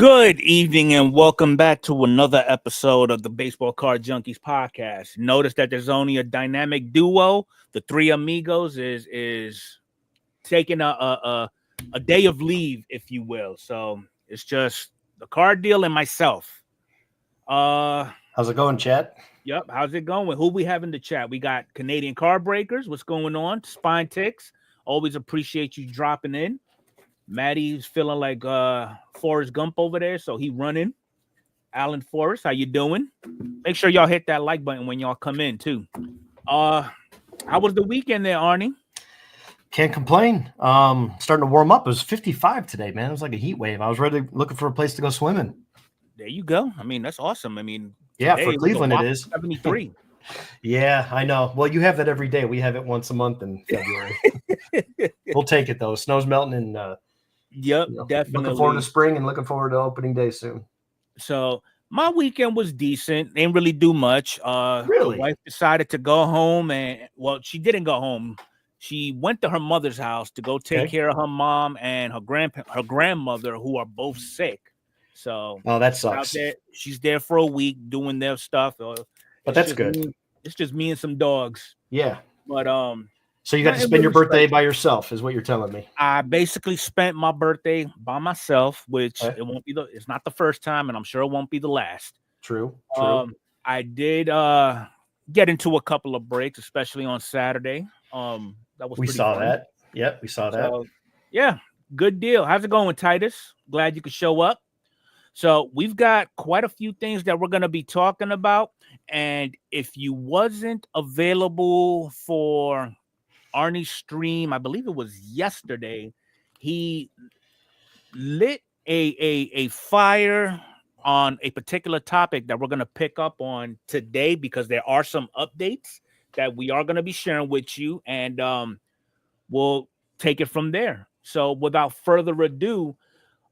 Good evening and welcome back to another episode of the Baseball Card Junkies Podcast. Notice that there's only a dynamic duo. The three amigos is taking a day of leave, if you will. So it's just the card deal and myself. How's it going, chat? Yep. How's it going? Who we have in the chat? We got Canadian Card Breakers. What's going on? Spine Ticks. Always appreciate you dropping in. Maddie's feeling like Forrest Gump over there, so he running. Alan Forrest, how you doing? Make sure y'all hit that like button when y'all come in too. How was the weekend there, Arnie? Can't complain. Starting to warm up. It was 55 today, man. It was like a heat wave. I was ready, looking for a place to go swimming. There you go. I mean, that's awesome. I mean, yeah, for Cleveland it is 73. Yeah, I know. Well, you have that every day. We have it once a month in February. We'll take it though. Snow's melting and yep, definitely. Looking forward to spring and looking forward to opening day soon. So my weekend was decent. Didn't really do much. Really? The wife decided to go home, and well, she didn't go home. She went to her mother's house to go take care of her mom and her grandmother, who are both sick. So that sucks. She's there for a week doing their stuff. But that's good. It's just me and some dogs. Yeah. But so you got to spend your birthday by yourself, is what you're telling me. I basically spent my birthday by myself, which it's not the first time, and I'm sure it won't be the last. True. I did get into a couple of breaks, especially on Saturday. That was we saw fun. That. Yep, we saw that. Yeah, good deal. How's it going, Titus? Glad you could show up. So we've got quite a few things that we're going to be talking about. And if you wasn't available for Arnie's stream, I believe it was yesterday, he lit a fire on a particular topic that we're going to pick up on today, because there are some updates that we are going to be sharing with you, and we'll take it from there. So without further ado,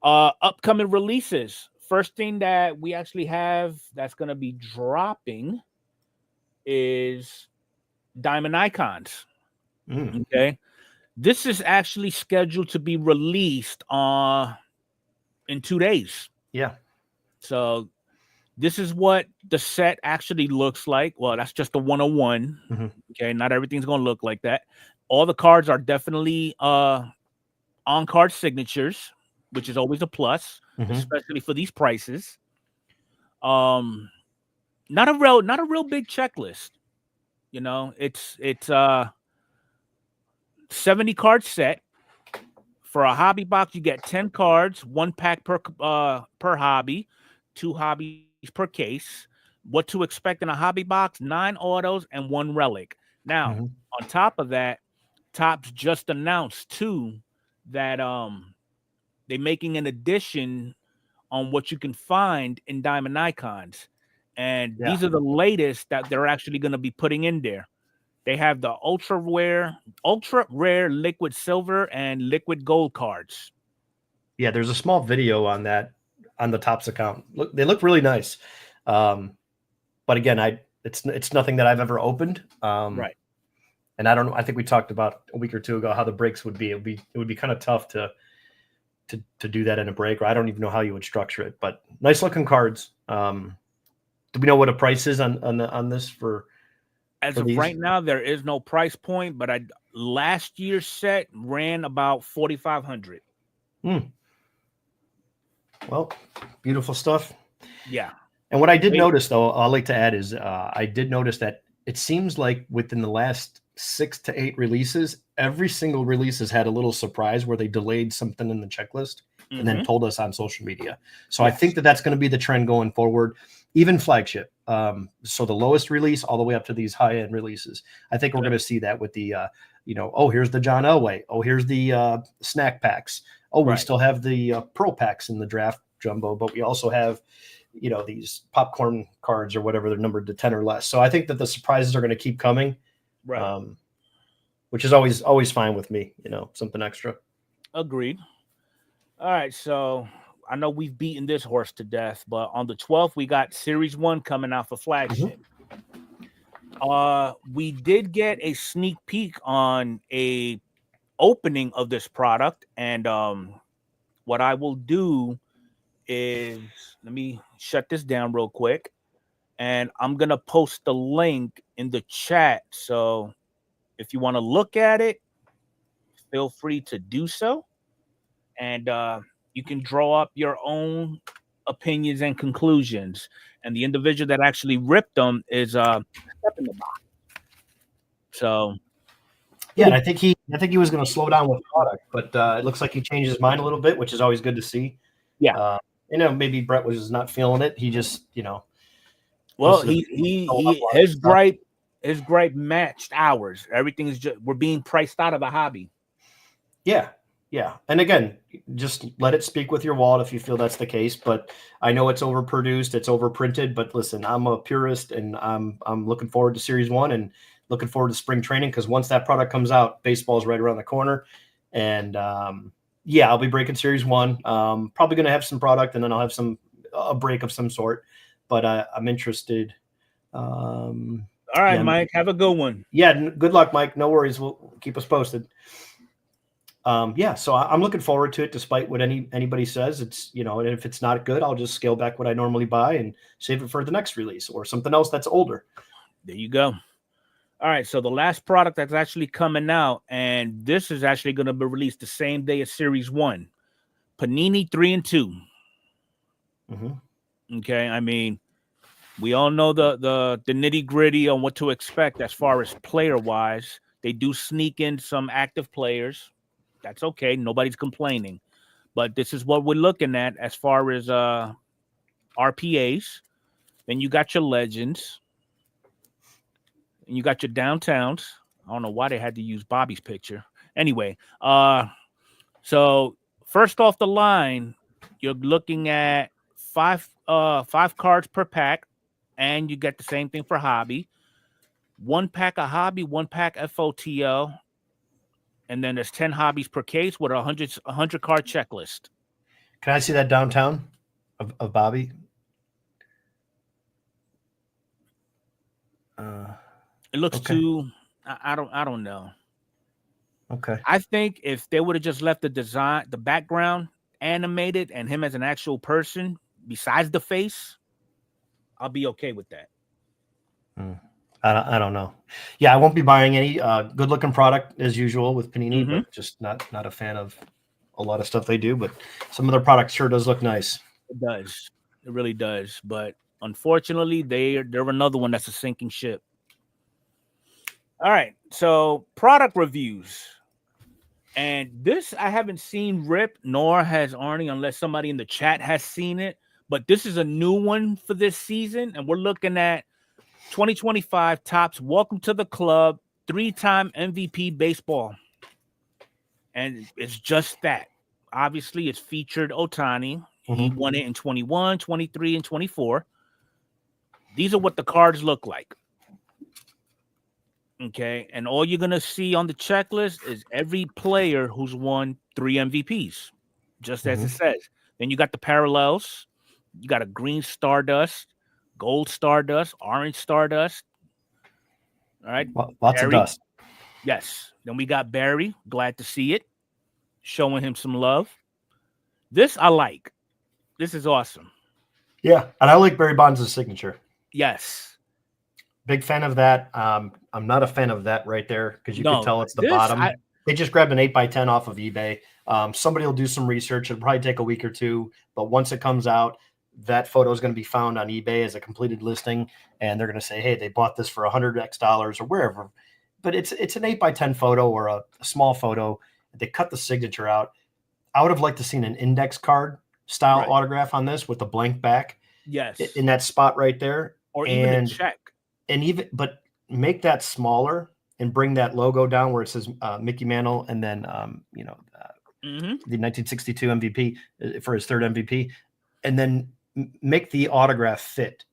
upcoming releases. First thing that we actually have that's going to be dropping is Diamond Icons. Okay. This is actually scheduled to be released in 2 days. Yeah. So this is what the set actually looks like. Well, that's just the 101. Mm-hmm. Okay. Not everything's going to look like that. All the cards are definitely on-card signatures, which is always a plus, especially for these prices. Not a real big checklist. You know, it's 70 card set. For a hobby box, you get 10 cards, 1 pack per hobby, 2 hobbies per case. What to expect in a hobby box: 9 autos and 1 relic. Now, on top of that, Topps just announced too that they're making an addition on what you can find in Diamond Icons. And these are the latest that they're actually going to be putting in there. They have the ultra rare liquid silver and liquid gold cards. Yeah, there's a small video on that on the Topps account. They look really nice. But again, it's nothing that I've ever opened. Right. And I don't know. I think we talked about a week or two ago how the breaks would be. It would be kind of tough to do that in a break, or I don't even know how you would structure it. But nice looking cards. Do we know what a price is on this for? As of right now, there is no price point, but last year's set ran about $4,500. Well, beautiful stuff. Yeah. And what I did notice, though, I'd like to add is I did notice that it seems like within the last 6 to 8 releases, every single release has had a little surprise where they delayed something in the checklist and then told us on social media. So I think that that's going to be the trend going forward, even flagship. So the lowest release all the way up to these high-end releases. I think we're going to see that with the, here's the John Elway. Oh, here's the snack packs. Oh, we still have the Pearl packs in the draft jumbo, but we also have, these popcorn cards or whatever, they're numbered to 10 or less. So I think that the surprises are going to keep coming, which is always fine with me, something extra. Agreed. All right. So I know we've beaten this horse to death, but on the 12th, we got Series 1 coming out for flagship. We did get a sneak peek on a opening of this product, and what I will do is, let me shut this down real quick, and I'm gonna post the link in the chat. So if you want to look at it, feel free to do so, and you can draw up your own opinions and conclusions. And the individual that actually ripped them is Step in the Box. So Yeah, and I think he was going to slow down with product, but it looks like he changed his mind a little bit, which is always good to see. Yeah. Maybe Brett was not feeling it. He just, well, his gripe matched ours. Everything is just, we're being priced out of the hobby. Yeah. And again, just let it speak with your wallet if you feel that's the case. But I know it's overproduced, it's overprinted. But listen, I'm a purist, and I'm looking forward to Series 1 and looking forward to spring training, because once that product comes out, baseball is right around the corner. And I'll be breaking Series 1. Probably going to have some product, and then I'll have a break of some sort. But I'm interested. All right, Mike, have a good one. Yeah, good luck, Mike. No worries. We'll keep us posted. So I'm looking forward to it, despite what anybody says. It's, and if it's not good, I'll just scale back what I normally buy and save it for the next release or something else that's older. There you go. All right, so the last product that's actually coming out, and this is actually going to be released the same day as Series 1, Panini 3 and 2. Mm-hmm. Okay, I mean, we all know the nitty gritty on what to expect as far as player wise. They do sneak in some active players. That's okay. Nobody's complaining. But this is what we're looking at as far as RPAs. Then you got your legends. And you got your downtowns. I don't know why they had to use Bobby's picture. Anyway, so first off the line, you're looking at five cards per pack, and you get the same thing for hobby. 1 pack of hobby, 1 pack FOTL, and then there's 10 hobbies per case with a 100 card checklist. Can I see that downtown of Bobby? It looks too. I don't know. Okay. I think if they would have just left the background animated, and him as an actual person besides the face, I'll be okay with that. I don't know. Yeah, I won't be buying any good looking product as usual with Panini, but just not a fan of a lot of stuff they do. But some of their product sure does look nice. It does. It really does. But unfortunately, they're another one that's a sinking ship. All right, so product reviews. And this I haven't seen Rip, nor has Arnie, unless somebody in the chat has seen it. But this is a new one for this season, and we're looking at 2025 Topps Welcome to the Club 3-time MVP baseball. And it's just that. Obviously, it's featured Ohtani. He won it in 21, 23, and 24. These are what the cards look like. Okay, and all you're going to see on the checklist is every player who's won 3 MVPs, just as it says. Then you got the parallels. You got a green Stardust, gold Stardust, orange Stardust. All right. Lots of dust. Yes. Then we got Barry. Glad to see it. Showing him some love. This I like. This is awesome. Yeah, and I like Barry Bonds' signature. Yes. Big fan of that. I'm not a fan of that right there, because you can tell it's the bottom. They just grabbed an 8x10 off of eBay. Somebody will do some research. It'll probably take a week or two, but once it comes out, that photo is going to be found on eBay as a completed listing, and they're going to say, hey, they bought this for $100 or wherever. But it's an 8x10 photo or a small photo. They cut the signature out. I would have liked to seen an index card style autograph on this with the blank back. Yes. In that spot right there. Or even a check. But make that smaller and bring that logo down where it says Mickey Mantle, and then the 1962 MVP for his 3rd MVP, and then make the autograph fit,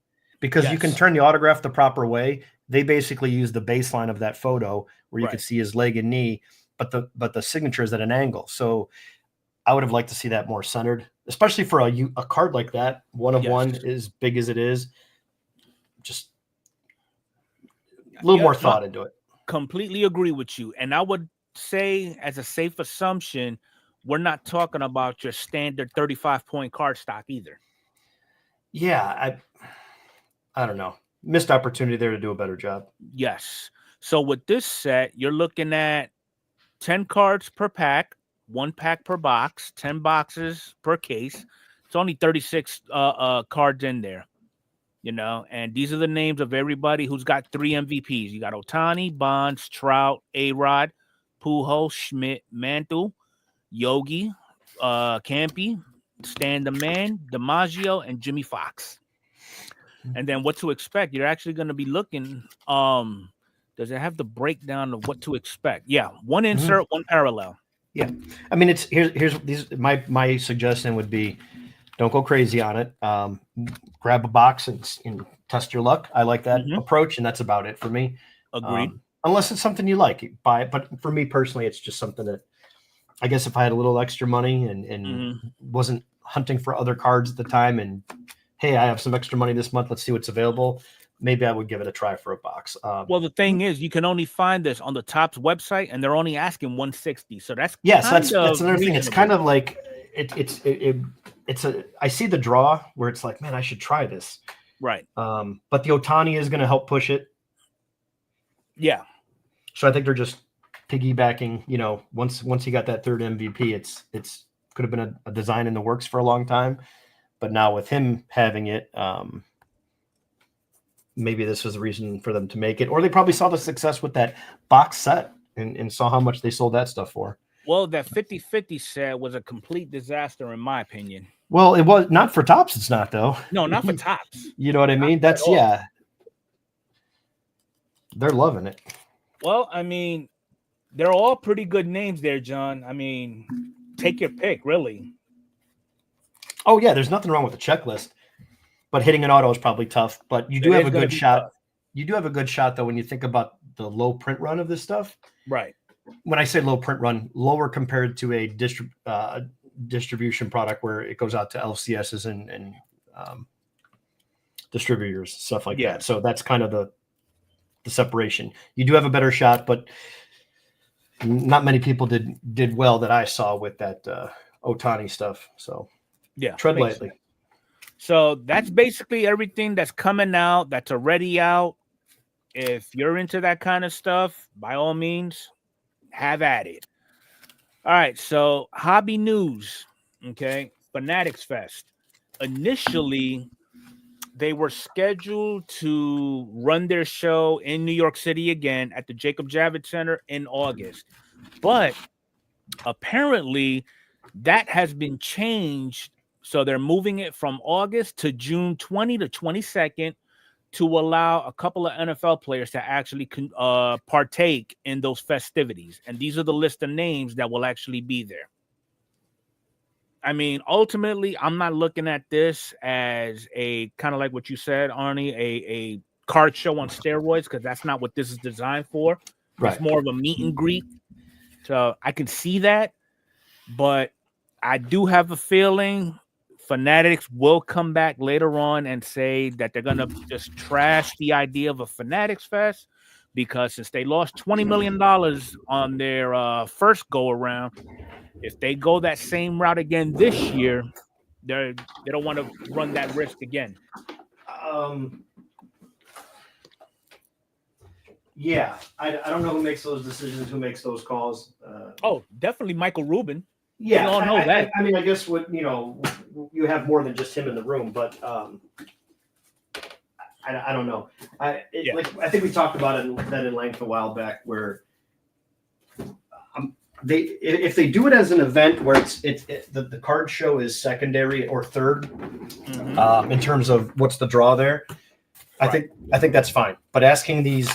because you can turn the autograph the proper way. They basically use the baseline of that photo where you could see his leg and knee, but the signature is at an angle. So I would have liked to see that more centered, especially for a card like that, 1 of 1, as big as it is. Just a little more thought into it. Completely agree with you. And I would say, as a safe assumption, we're not talking about your standard 35-point card stock either. Yeah, I don't know. Missed opportunity there to do a better job. Yes. So with this set, you're looking at 10 cards per pack, 1 pack per box, 10 boxes per case. It's only 36 cards in there, you know, and these are the names of everybody who's got 3 MVPs. You got Ohtani, Bonds, Trout, A-Rod, Pujols, Schmidt, Mantle, Yogi, Campy, Stan the Man, DiMaggio, and Jimmy Fox. And then what to expect? You're actually going to be looking. Does it have the breakdown of what to expect? Yeah, 1 insert, 1 parallel. Yeah, I mean, here's my suggestion would be, don't go crazy on it. Grab a box and test your luck. I like that approach, and that's about it for me. Agreed. Unless it's something you like, buy it. But for me personally, it's just something that I guess if I had a little extra money and wasn't hunting for other cards at the time, and hey, I have some extra money this month, let's see what's available, maybe I would give it a try for a box. Well, the thing is, you can only find this on the Topps website, and they're only asking $160. So that's that's another thing. It's kind of like it's a. I see the draw where it's like, man, I should try this. Right. But the Ohtani is going to help push it. Yeah. So I think they're just piggybacking. You know, once he got that 3rd MVP, it's could have been a design in the works for a long time, but now with him having it, maybe this was a reason for them to make it, or they probably saw the success with that box set and saw how much they sold that stuff for. Well, that 50-50 set was a complete disaster, in my opinion. Well, it was not for Topps. It's not, though. No, not for Topps. You know what I mean? That's, yeah. They're loving it. Well, I mean, they're all pretty good names there, John. I mean, take your pick, really. Oh, yeah. There's nothing wrong with the checklist. But hitting an auto is probably tough. But you do have a good shot. Tough. You do have a good shot, though, when you think about the low print run of this stuff. Right. When I say low print run, lower compared to a distribution product where it goes out to LCSs and distributors, stuff like that. So that's kind of the separation. You do have a better shot, but not many people did well that I saw with that Ohtani stuff. So yeah, tread lightly. So that's basically everything that's coming out, that's already out. If you're into that kind of stuff, by all means, have at it. All right, so hobby news, okay? Fanatics Fest. Initially, they were scheduled to run their show in New York City again at the Jacob Javits Center in August. But apparently, that has been changed. So they're moving it from August to June 20 to 22nd to allow a couple of NFL players to actually partake in those festivities. And these are the list of names that will actually be there. I mean, ultimately, I'm not looking at this as a kind of like what you said, Arnie, a card show on steroids, because that's not what this is designed for. Right. It's more of a meet and greet. So I can see that. But I do have a feeling Fanatics will come back later on and say that they're going to just trash the idea of a Fanatics Fest, because since they lost $20 million on their first go around, if they go that same route again this year, they don't want to run that risk again. Yeah, I don't know who makes those decisions, who makes those calls. Definitely Michael Rubin. Yeah, we all know that. I mean, I guess you have more than just him in the room, but I don't know. I think we talked about that in length a while back, where if they do it as an event where the card show is secondary or third in terms of what's the draw there, right. I think that's fine. But asking these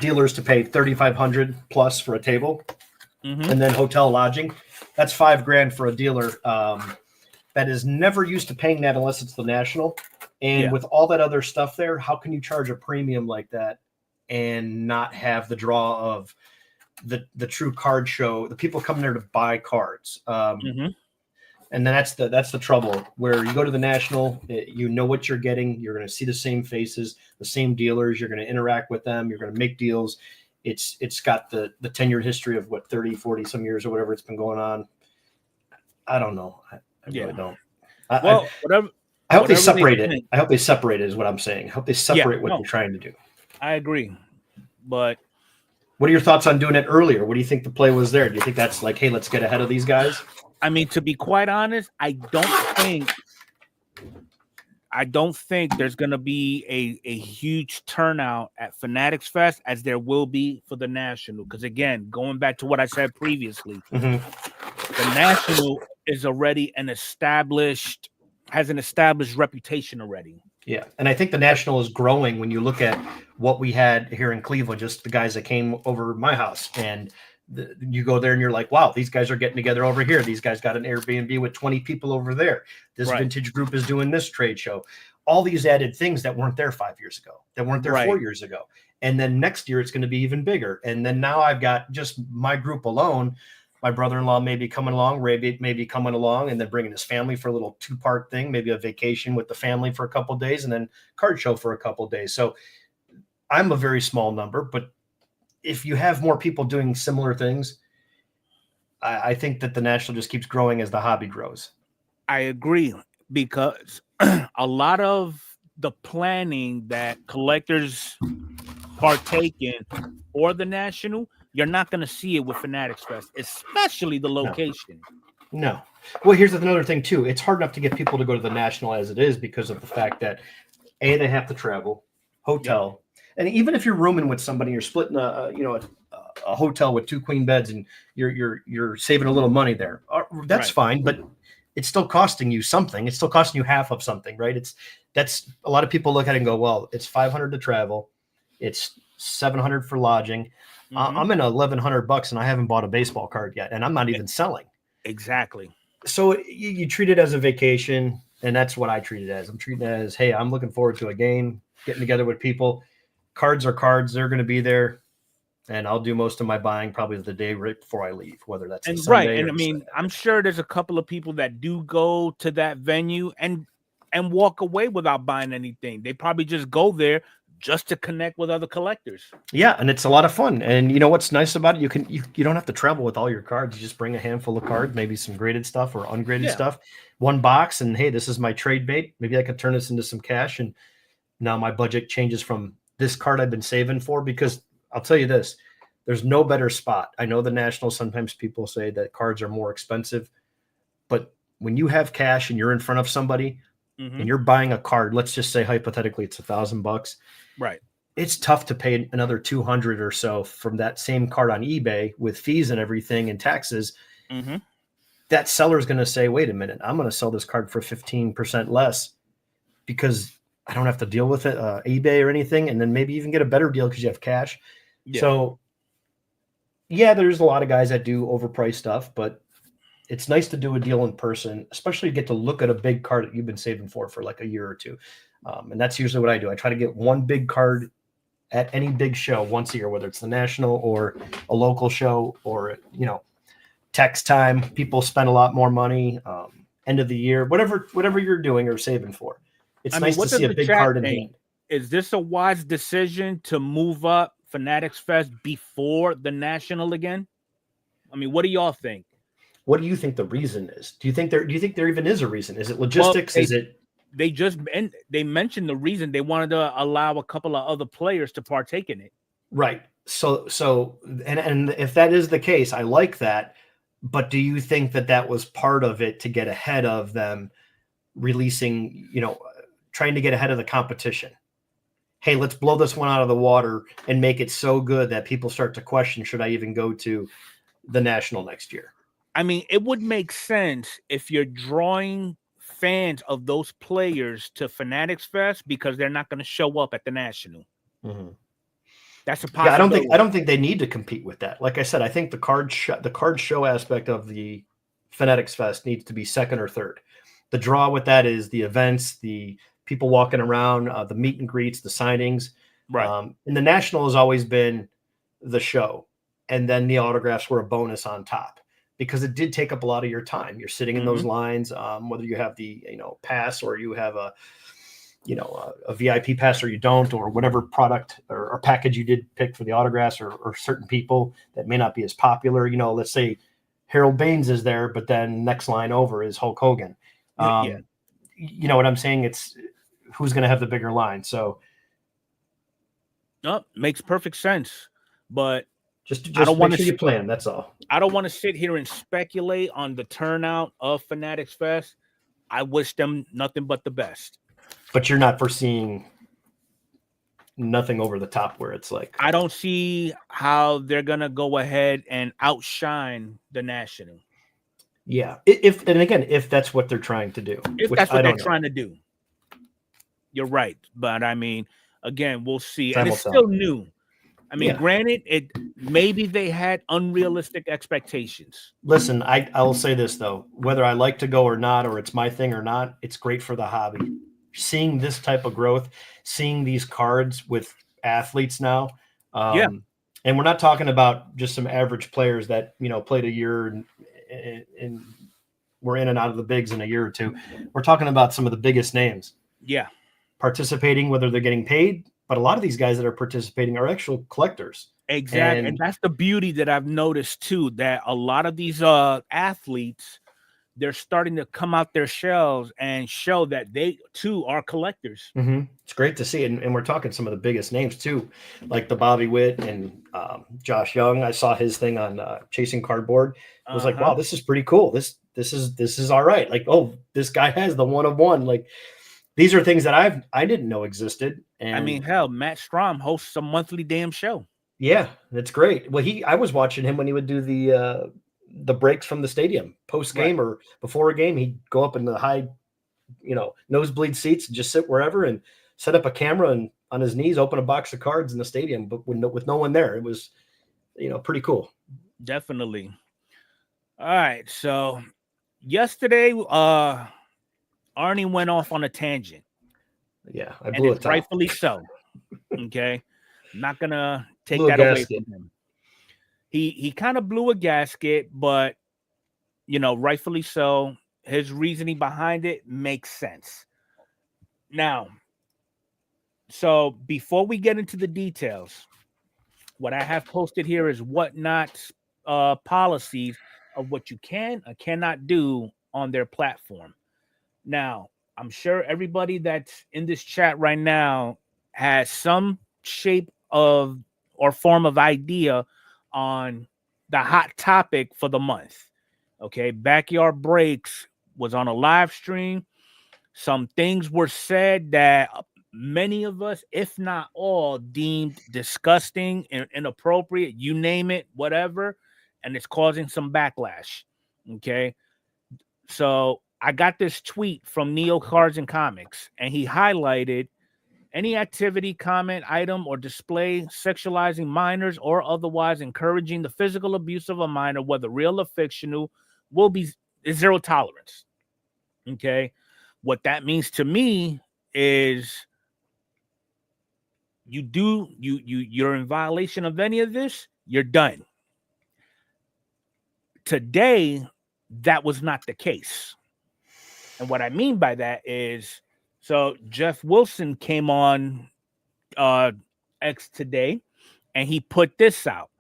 dealers to pay $3,500 plus for a table. And then hotel lodging, that's $5,000 for a dealer that is never used to paying that unless it's the national. And with all that other stuff there, how can you charge a premium like that and not have the draw of the true card show, the people coming there to buy cards? And then that's the trouble, where you go to the national, you know what you're getting. You're going to see the same faces, the same dealers. You're going to interact with them. You're going to make deals. It's got the tenured history of what 30, 40 some years or whatever it's been going on. I don't know. I really don't. Well, I hope they whatever separate it. think. I hope they separate it is what I'm saying. I hope they separate what they're trying to do. I agree. But what are your thoughts on doing it earlier? What do you think the play was there? Do you think that's like, hey, let's get ahead of these guys? I mean, to be quite honest, I don't think there's going to be a huge turnout at Fanatics Fest as there will be for the National. Because again, going back to what I said previously, the National is already has an established reputation already. Yeah, and I think the National is growing when you look at what we had here in Cleveland, just the guys that came over my house. And you go there and you're like, wow, these guys are getting together over here. These guys got an Airbnb with 20 people over there. This vintage group is doing this trade show. All these added things that weren't there 5 years ago, that weren't there 4 years ago. And then next year it's going to be even bigger. And then now I've got just my group alone. My brother-in-law may be coming along, Ray may be coming along, and then bringing his family for a little 2-part thing, maybe a vacation with the family for a couple of days, and then card show for a couple of days. So I'm a very small number, but if you have more people doing similar things, I think that the National just keeps growing as the hobby grows. I agree, because a lot of the planning that collectors partake in for the National, you're not going to see it with Fanatics Fest, especially the location. No. Well, here's another thing too. It's hard enough to get people to go to the National as it is because of the fact that they have to travel, hotel, and even if you're rooming with somebody, you're splitting a hotel with 2 queen beds, and you're saving a little money there. That's fine, but it's still costing you something. It's still costing you half of something, right? That's a lot of people look at it and go, well, it's $500 to travel, it's $700 for lodging. I'm in $1,100 and I haven't bought a baseball card yet, and I'm not even selling. Exactly. So you treat it as a vacation, and that's what I treat it as. I'm treating it as, hey, I'm looking forward to a game, getting together with people. Cards are cards. They're going to be there, and I'll do most of my buying probably the day right before I leave, whether that's Sunday And I mean, I'm sure there's a couple of people that do go to that venue and walk away without buying anything. They probably just go there just to connect with other collectors. Yeah, and it's a lot of fun. And you know what's nice about it? You don't have to travel with all your cards. You just bring a handful of cards, maybe some graded stuff or ungraded stuff, one box, and hey, this is my trade bait. Maybe I could turn this into some cash, and now my budget changes from this card I've been saving for. Because I'll tell you this, there's no better spot. I know the National, sometimes people say that cards are more expensive, but when you have cash and you're in front of somebody and you're buying a card, let's just say hypothetically it's $1,000. Right. It's tough to pay another $200 or so from that same card on eBay with fees and everything and taxes. That seller is going to say, wait a minute, I'm going to sell this card for 15% less because I don't have to deal with it, eBay or anything. And then maybe even get a better deal because you have cash. Yeah. So yeah, there's a lot of guys that do overpriced stuff, but it's nice to do a deal in person, especially to get to look at a big card that you've been saving for like a year or two. And that's usually what I do. I try to get one big card at any big show once a year, whether it's the National or a local show or, tax time. People spend a lot more money, end of the year, whatever you're doing or saving for. It's nice to see a big card in hand. Is this a wise decision to move up Fanatics Fest before the National again? I mean, what do y'all think? What do you think the reason is? Do you think there even is a reason? Is it logistics? They mentioned the reason they wanted to allow a couple of other players to partake in it. Right. So and if that is the case, I like that. But do you think that was part of it to get ahead of them releasing, trying to get ahead of the competition? Hey, let's blow this one out of the water and make it so good that people start to question, should I even go to the National next year? I mean, it would make sense if you're drawing fans of those players to Fanatics Fest because they're not going to show up at the National. That's a possibility. Yeah, I don't think they need to compete with that. Like I said, I think the card show aspect of the Fanatics Fest needs to be second or third. The draw with that is the events, the people walking around, the meet and greets, the signings. Right. And the National has always been the show, and then the autographs were a bonus on top because it did take up a lot of your time. You're sitting in those lines, whether you have the pass or you have a VIP pass or you don't, or whatever product or package you did pick for the autographs, or certain people that may not be as popular. Let's say Harold Baines is there, but then next line over is Hulk Hogan. Yeah. You know what I'm saying? It's who's going to have the bigger line. So makes perfect sense. But just I don't make want sure you plan. That's all. I don't want to sit here and speculate on the turnout of Fanatics Fest. I wish them nothing but the best. But you're not foreseeing nothing over the top where it's like, I don't see how they're gonna go ahead and outshine the National. Yeah, if that's what they're trying to do, if that's what they're trying to do, you're right. But I mean, again, we'll see. And it's still new. I mean, granted, maybe they had unrealistic expectations. Listen, I will say this though, whether I like to go or not, or it's my thing or not, it's great for the hobby. Seeing this type of growth, seeing these cards with athletes now, and we're not talking about just some average players that played a year and we're in and out of the bigs in a year or two. We're talking about some of the biggest names. Yeah, participating, whether they're getting paid. But a lot of these guys that are participating are actual collectors. Exactly. And that's the beauty that I've noticed too, that a lot of these athletes, they're starting to come out their shells and show that they too are collectors. Mm-hmm. It's great to see. And we're talking some of the biggest names too, like the Bobby Witt and Josh Young. I saw his thing on Chasing Cardboard. I was like, wow, this is pretty cool. This is all right. Like, oh, this guy has the one of one. Like, these are things that I didn't know existed. And I mean, hell, Matt Strom hosts a monthly damn show. Yeah, that's great. Well, I was watching him when he would do the breaks from the stadium post game or before a game. He'd go up in the high, nosebleed seats and just sit wherever and set up a camera and on his knees open a box of cards in the stadium, but with no one there. It was, pretty cool. Definitely. All right, so yesterday, Arnie went off on a tangent. Yeah, I blew it. Rightfully so. Okay, I'm not gonna take that away from him. He kind of blew a gasket, but rightfully so. His reasoning behind it makes sense. Now, so before we get into the details, what I have posted here is whatnot policies of what you can or cannot do on their platform. Now, I'm sure everybody that's in this chat right now has some shape of or form of idea on the hot topic for the month. Okay, Backyard Breaks was on a live stream. Some things were said that many of us, if not all, deemed disgusting and inappropriate. You name it, whatever, and it's causing some backlash. Okay, so I got this tweet from Neo Cards and Comics, and he highlighted any activity, comment, item, or display sexualizing minors or otherwise encouraging the physical abuse of a minor, whether real or fictional, will be zero tolerance. Okay, what that means to me is you're in violation of any of this, you're done. Today, that was not the case. And what I mean by that is, so Jeff Wilson came on X today, and he put this out.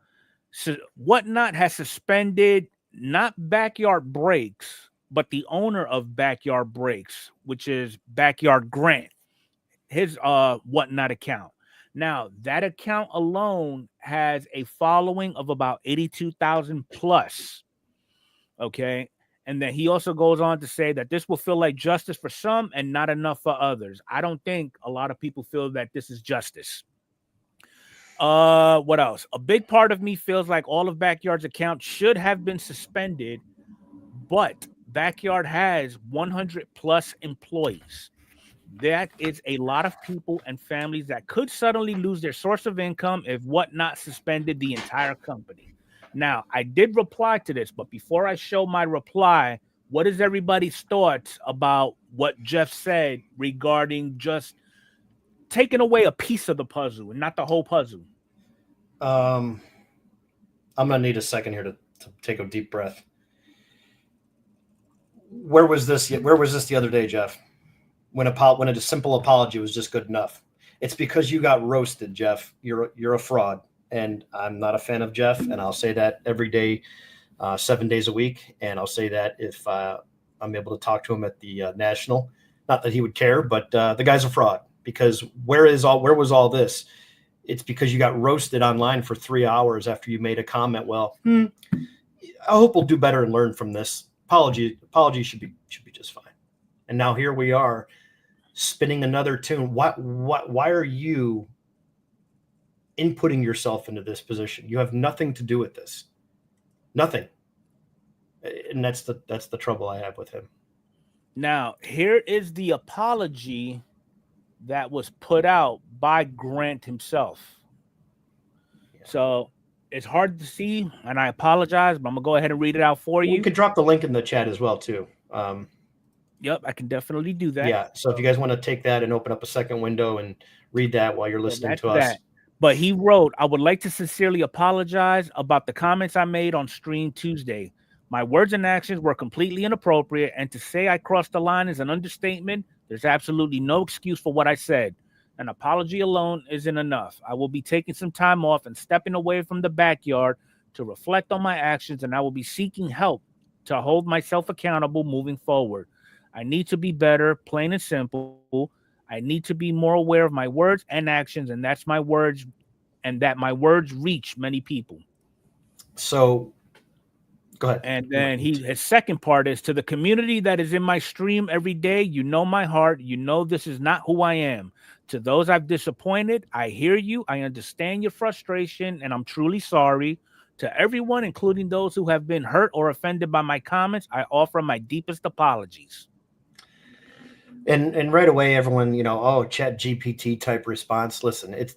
So Whatnot has suspended not Backyard Breaks, but the owner of Backyard Breaks, which is Backyard Grant, his Whatnot account. Now, that account alone has a following of about 82,000 plus. Okay. And then he also goes on to say that this will feel like justice for some and not enough for others. I don't think a lot of people feel that this is justice. What else? A big part of me feels like all of Backyard's accounts should have been suspended, but Backyard has 100 plus employees. That is a lot of people and families that could suddenly lose their source of income if Whatnot suspended the entire company. Now, I did reply to this, but before I show my reply, what is everybody's thoughts about what Jeff said regarding just taking away a piece of the puzzle and not the whole puzzle? I'm going to need a second here to take a deep breath. Where was this the other day, Jeff? when a simple apology was just good enough. It's because you got roasted, Jeff. You're a fraud, and I'm not a fan of Jeff, and I'll say that every day, 7 days a week, and I'll say that if I'm able to talk to him at the national. Not that he would care, but the guy's a fraud. Because where was all this? It's because you got roasted online for 3 hours after you made a comment. Well, I hope we'll do better and learn from this. Apology should be just fine. And now here we are, spinning another tune. Why are you inputting yourself into this position? You have nothing to do with this. Nothing. And that's the trouble I have with him. Now, here is the apology that was put out by Grant himself. Yeah. So it's hard to see, and I apologize, but I'm gonna go ahead and read it out for you. You could drop the link in the chat as well, too. Yep, I can definitely do that. Yeah, so if you guys want to take that and open up a second window and read that while you're listening to us. But he wrote, I would like to sincerely apologize about the comments I made on stream Tuesday. My words and actions were completely inappropriate, and to say I crossed the line is an understatement. There's absolutely no excuse for what I said. An apology alone isn't enough. I will be taking some time off and stepping away from the backyard to reflect on my actions, and I will be seeking help to hold myself accountable moving forward. I need to be better, plain and simple. I need to be more aware of my words and actions, and that's my words, and that my words reach many people. So go ahead. And then his second part is, to the community that is in my stream every day, you know my heart. You know this is not who I am. To those I've disappointed, I hear you. I understand your frustration, and I'm truly sorry. To everyone, including those who have been hurt or offended by my comments, I offer my deepest apologies. And right away, everyone, Chat GPT type response. Listen, it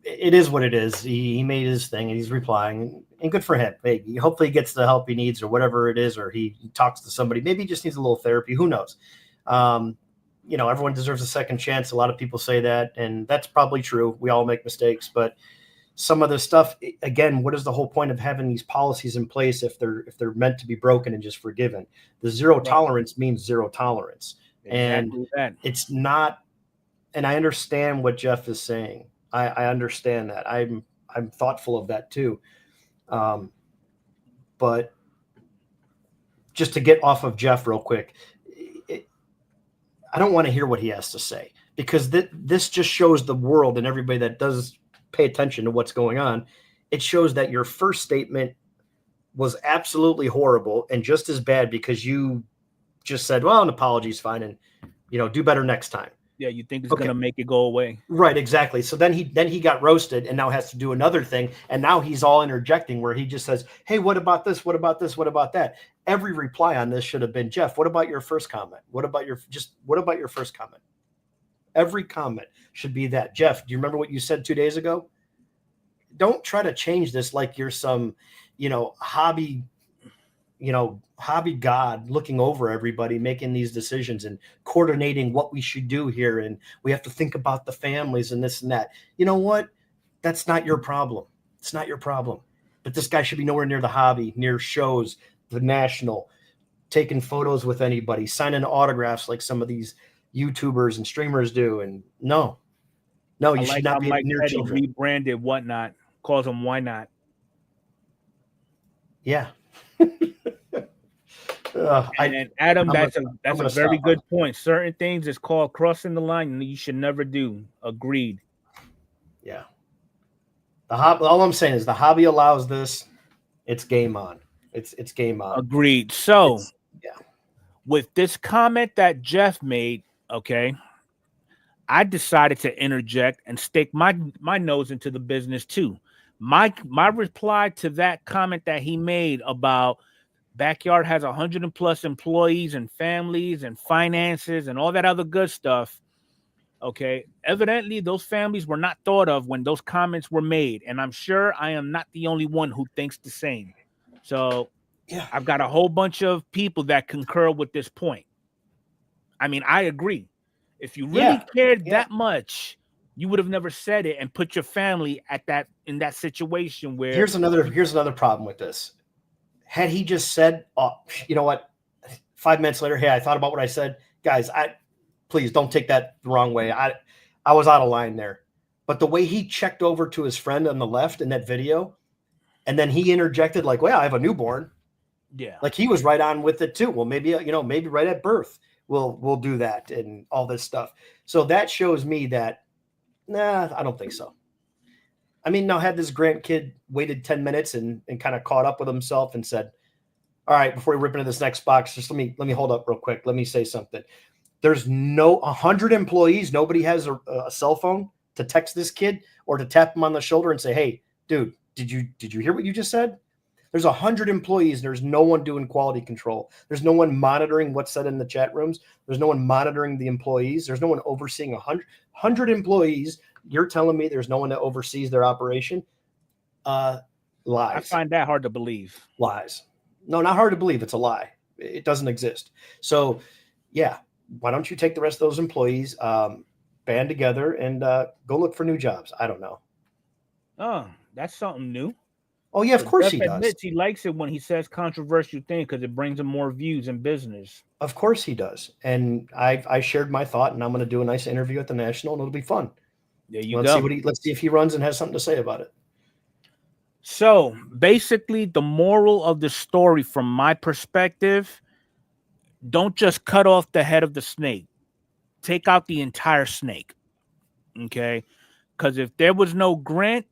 is what it is. He made his thing and he's replying, and good for him. Hey, hopefully he gets the help he needs or whatever it is, or he talks to somebody. Maybe he just needs a little therapy. Who knows? Everyone deserves a second chance. A lot of people say that, and that's probably true. We all make mistakes, but some of the stuff, again, what is the whole point of having these policies in place if they're meant to be broken and just forgiven? The zero tolerance means zero tolerance. Exactly. And it's not, and I understand what Jeff is saying. I understand that. I'm thoughtful of that too. But just to get off of Jeff real quick, I don't want to hear what he has to say, because this just shows the world and everybody that does pay attention to what's going on. It shows that your first statement was absolutely horrible and just as bad, because you just said, well, an apology is fine, and do better next time. Yeah, you think it's going to make it go away. Right, exactly. So then he got roasted and now has to do another thing, and now he's all interjecting where he just says, hey, what about this? What about this? What about that? Every reply on this should have been, Jeff, what about your first comment? What about your first comment? Every comment should be that. Jeff, do you remember what you said 2 days ago? Don't try to change this like you're some, hobby god looking over everybody, making these decisions and coordinating what we should do here. And we have to think about the families and this and that. You know what? That's not your problem. It's not your problem. But this guy should be nowhere near the hobby, near shows, the national, taking photos with anybody, signing autographs like some of these YouTubers and streamers do. And no, you should not be near children. Rebranded whatnot, calls them why not. Yeah. And Adam, that's a very good point. Certain things is called crossing the line, and you should never do. Agreed. Yeah. All I'm saying is the hobby allows this. It's game on. It's game on. Agreed. So, with this comment that Jeff made, I decided to interject and stick my nose into the business too. My reply to that comment that he made about backyard has 100+ employees and families and finances and all that other good stuff. Evidently those families were not thought of when those comments were made, and I'm sure I am not the only one who thinks the same. So I've got a whole bunch of people that concur with this point. I mean, I agree. If you really cared that much, you would have never said it and put your family in that situation where. Here's another problem with this. Had he just said, oh, you know what, 5 minutes later, hey, I thought about what I said, guys, please don't take that the wrong way. I was out of line there. But the way he checked over to his friend on the left in that video, and then he interjected like, well, I have a newborn. Yeah. Like he was right on with it too. Well, maybe, maybe right at birth we'll do that and all this stuff. So that shows me that, I don't think so. I mean, now had this grandkid waited 10 minutes and kind of caught up with himself and said, all right, before we rip into this next box, just let me hold up real quick. Let me say something. There's 100 employees. Nobody has a cell phone to text this kid or to tap him on the shoulder and say, hey, dude, did you hear what you just said? There's 100 employees. And there's no one doing quality control. There's no one monitoring what's said in the chat rooms. There's no one monitoring the employees. There's no one overseeing 100 employees. You're telling me there's no one that oversees their operation? Lies. I find that hard to believe. Lies. No, not hard to believe. It's a lie. It doesn't exist. So, yeah, why don't you take the rest of those employees, band together, and go look for new jobs? I don't know. Oh, that's something new. Oh, yeah, of course he does. Admits he likes it when he says controversial things because it brings him more views in business. Of course he does. And I shared my thought, and I'm going to do a nice interview at the National, and it'll be fun. There you go. Let's see if he runs and has something to say about it. So basically, the moral of the story from my perspective, don't just cut off the head of the snake. Take out the entire snake. Okay? Because if there was no Grant,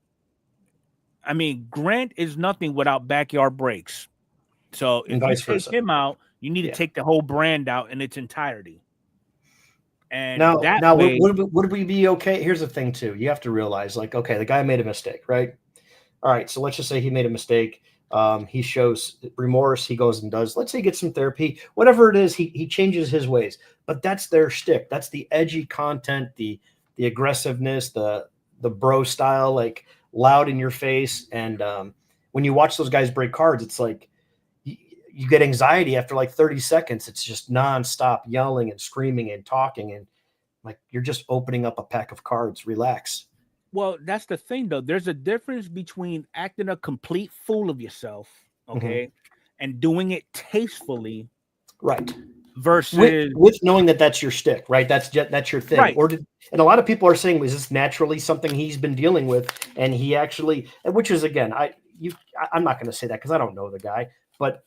Grant is nothing without backyard breaks. So if you take him out, you need to take the whole brand out in its entirety. And would we be okay? Here's the thing, too. You have to realize, like, okay, the guy made a mistake, right? All right, so let's just say he made a mistake. He shows remorse. He goes and does, let's say he gets some therapy. Whatever it is, he changes his ways. But that's their shtick. That's the edgy content, the aggressiveness, the bro style, like loud in your face. And when you watch those guys break cards, it's like you get anxiety after like 30 seconds. It's just nonstop yelling and screaming and talking. And like, you're just opening up a pack of cards. Relax. Well, that's the thing, though. There's a difference between acting a complete fool of yourself, okay, and doing it tastefully, right? Versus with knowing that that's your shtick, right? That's your thing. Right. And a lot of people are saying, is this naturally something he's been dealing with? And he actually, which is again, I'm not going to say that because I don't know the guy, but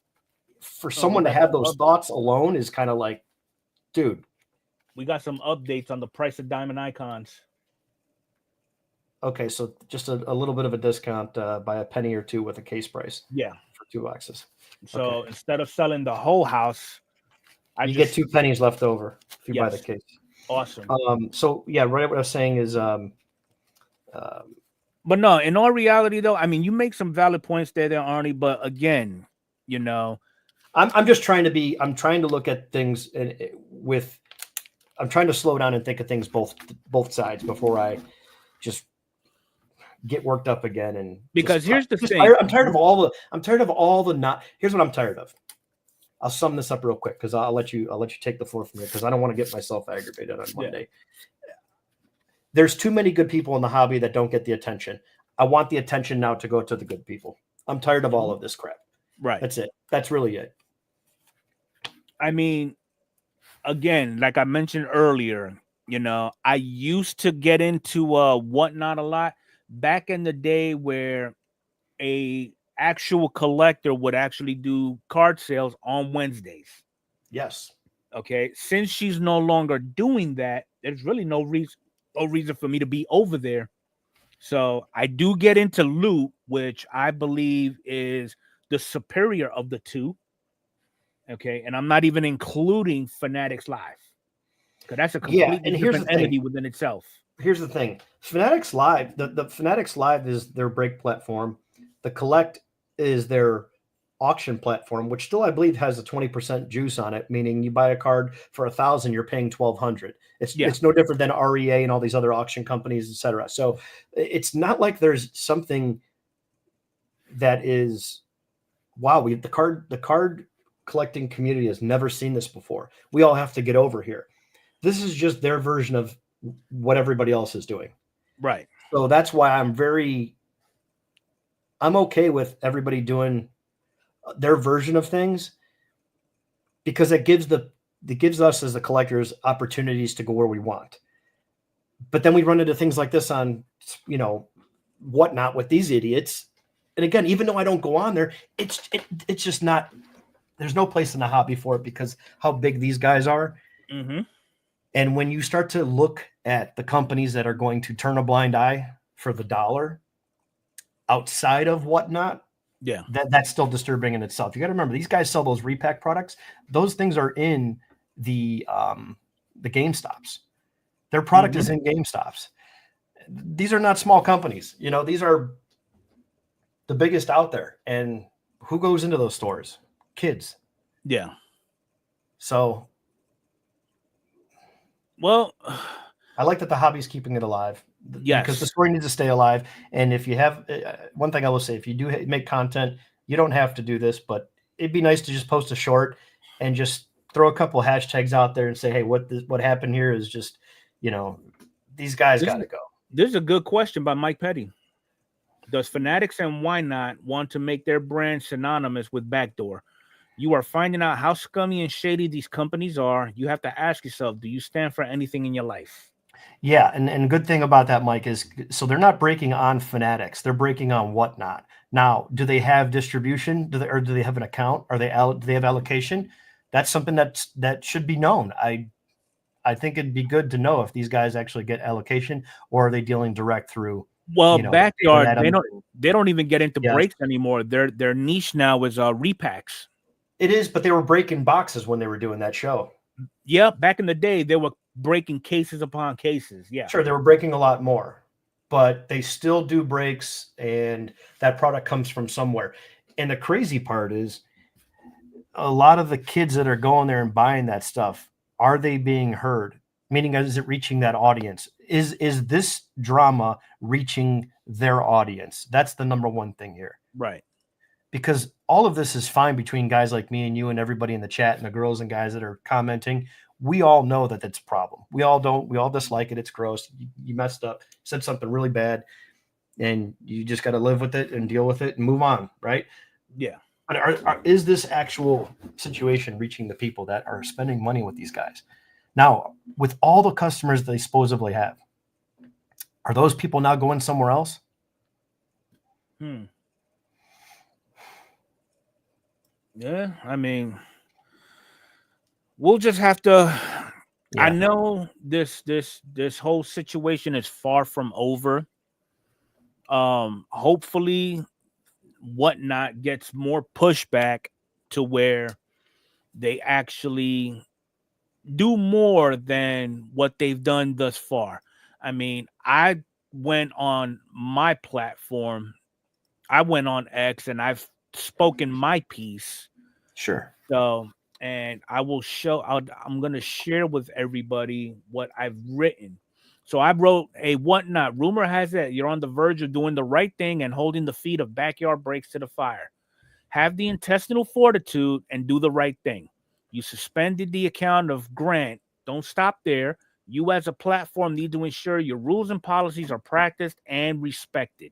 for someone to have those thoughts alone is kind of like, dude. We got some updates on the price of diamond icons. Okay, so just a little bit of a discount by a penny or two with a case price. Yeah, for 2 boxes. So instead of selling the whole house, you get 2 pennies left over if you buy the case. Awesome. So yeah, right. What I was saying is, but no, in all reality, though, I mean, you make some valid points there, Arnie. But again, I'm just trying to I'm trying to look at things I'm trying to slow down and think of things both sides before I just get worked up again. And because here's the thing, I'm tired of all the here's what I'm tired of. I'll sum this up real quick because I'll let you take the floor from here because I don't want to get myself aggravated on Monday. There's too many good people in the hobby that don't get the attention. I want the attention now to go to the good people. I'm tired of all of this crap. Right. That's it. That's really it. I mean, again, like I mentioned earlier, I used to get into whatnot a lot back in the day where a actual collector would actually do card sales on Wednesdays. Yes. Okay. Since she's no longer doing that, there's really no reason for me to be over there. So I do get into loot, which I believe is the superior of the two. Okay. And I'm not even including Fanatics Live because that's a completely different entity within itself. Here's the thing. Fanatics Live, the Fanatics Live is their break platform. The Collect is their auction platform, which still I believe has a 20% juice on it, meaning you buy a card for $1,000, you're paying $1,200. It's no different than REA and all these other auction companies, etc. So it's not like there's something that is wow. The card collecting community has never seen this before. We all have to get over here. This is just their version of what everybody else is doing. Right. So that's why I'm okay with everybody doing their version of things because it gives the it gives us as the collectors opportunities to go where we want. But then we run into things like this on, Whatnot with these idiots. And again, even though I don't go on there, it's just not, there's no place in the hobby for it because how big these guys are. Mm-hmm. And when you start to look at the companies that are going to turn a blind eye for the dollar outside of Whatnot, yeah, that's still disturbing in itself. You got to remember, these guys sell those repack products. Those things are in the GameStops. Their product is in GameStops. These are not small companies. These are the biggest out there. And who goes into those stores? Kids. Yeah. So, well, I like that the hobby's keeping it alive. Yes. Because the story needs to stay alive. And if you have one thing I will say, if you do make content, you don't have to do this, but it'd be nice to just post a short and just throw a couple hashtags out there and say, hey, what happened here is just, these guys got to go. This is a good question by Mike Petty. Does Fanatics and Why Not want to make their brand synonymous with Backdoor? You are finding out how scummy and shady these companies are. You have to ask yourself, do you stand for anything in your life? Yeah, and good thing about that, Mike, is so they're not breaking on Fanatics. They're breaking on Whatnot. Now, do they have distribution? Do they have an account? Do they have allocation? That's something that should be known. I think it'd be good to know if these guys actually get allocation or are they dealing direct through. Well, Backyard, they don't even get into breaks anymore. Their niche now is repacks. It is, but they were breaking boxes when they were doing that show. Yeah, back in the day, they were breaking cases upon cases. Yeah, sure, they were breaking a lot more, but they still do breaks, and that product comes from somewhere. And the crazy part is, a lot of the kids that are going there and buying that stuff, are they being heard? Meaning, is it reaching that audience? Is this drama reaching their audience? That's the number one thing here. Right. Because all of this is fine between guys like me and you and everybody in the chat and the girls and guys that are commenting. We all know that that's a problem. We all dislike it. It's gross. You messed up, said something really bad, and you just got to live with it and deal with it and move on. Right. Yeah. Is this actual situation reaching the people that are spending money with these guys? Now, with all the customers they supposedly have, are those people now going somewhere else? Yeah, I mean, we'll just have to. Yeah. I know this whole situation is far from over. Hopefully, Whatnot gets more pushback to where they actually do more than what they've done thus far. I mean, I went on my platform. I went on X and I've spoken my piece. Sure. So, and I will I'm going to share with everybody what I've written. So I wrote a Whatnot. Rumor has it you're on the verge of doing the right thing and holding the feet of Backyard Breaks to the fire. Have the intestinal fortitude and do the right thing. You suspended the account of Grant. Don't stop there. You as a platform need to ensure your rules and policies are practiced and respected.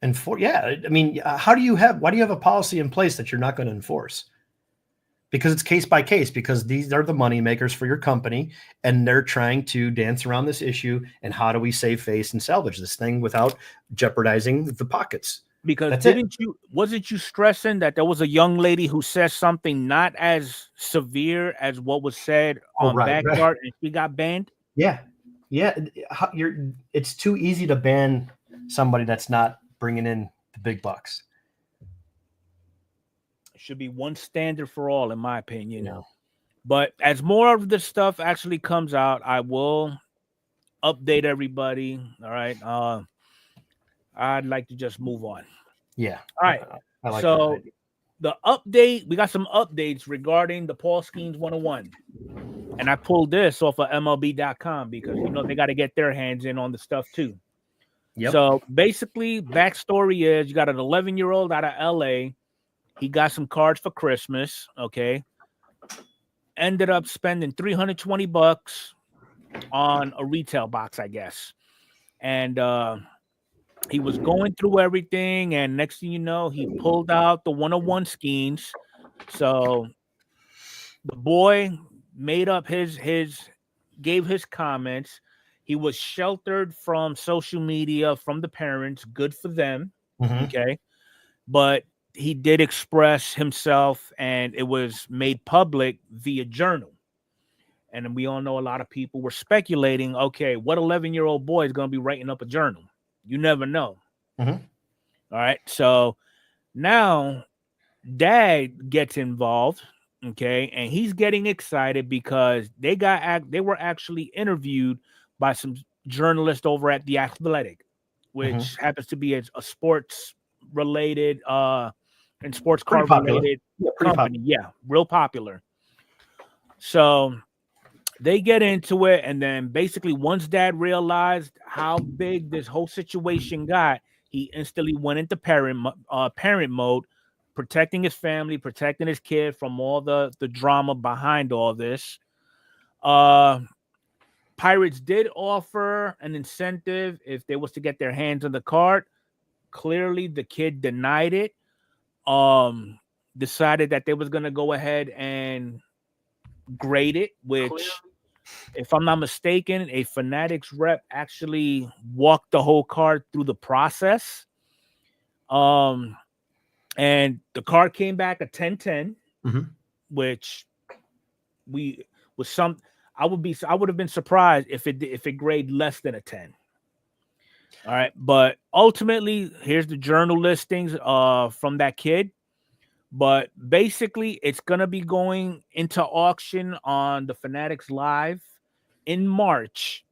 Why do you have a policy in place that you're not going to enforce? Because it's case by case, because these are the money makers for your company, and they're trying to dance around this issue. And how do we save face and salvage this thing without jeopardizing the pockets? Because wasn't you stressing that there was a young lady who said something not as severe as what was said on Backyard, and she got banned? Yeah. It's too easy to ban somebody that's not bringing in the big bucks. It should be one standard for all, in my opinion. Yeah. But as more of this stuff actually comes out, I will update everybody. All right. I'd like to just move on. Yeah. All right. I like so the update, we got some updates regarding the Paul Skeens 101. And I pulled this off of MLB.com because, they got to get their hands in on the stuff too. Yep. So basically, backstory is you got an 11-year-old out of LA. He got some cards for Christmas. Okay. Ended up spending $320 on a retail box, I guess. And he was going through everything. And next thing you know, he pulled out the 101 Skeens. So the boy made up gave his comments. He was sheltered from social media, from the parents. Good for them. Mhm. Okay. But he did express himself, and it was made public via journal. And we all know a lot of people were speculating, okay, what 11-year-old boy is going to be writing up a journal? You never know. Mhm. All right. So now dad gets involved. Okay. And he's getting excited because they were actually interviewed by some journalists over at The Athletic, which happens to be a sports related and sports Pretty car popular. related Yeah, pretty company. Yeah, real popular. So they get into it, and then basically once dad realized how big this whole situation got, he instantly went into parent mode, protecting his family, protecting his kid from all the drama behind all this. Pirates did offer an incentive if they was to get their hands on the card. Clearly the kid denied it. Decided that they was going to go ahead and grade it, which, if I'm not mistaken, a Fanatics rep actually walked the whole card through the process. And the card came back a 10-10, which I would have been surprised if it graded less than a 10. All right, but ultimately, here's the journal listings from that kid. But basically, it's gonna be going into auction on the Fanatics Live in March.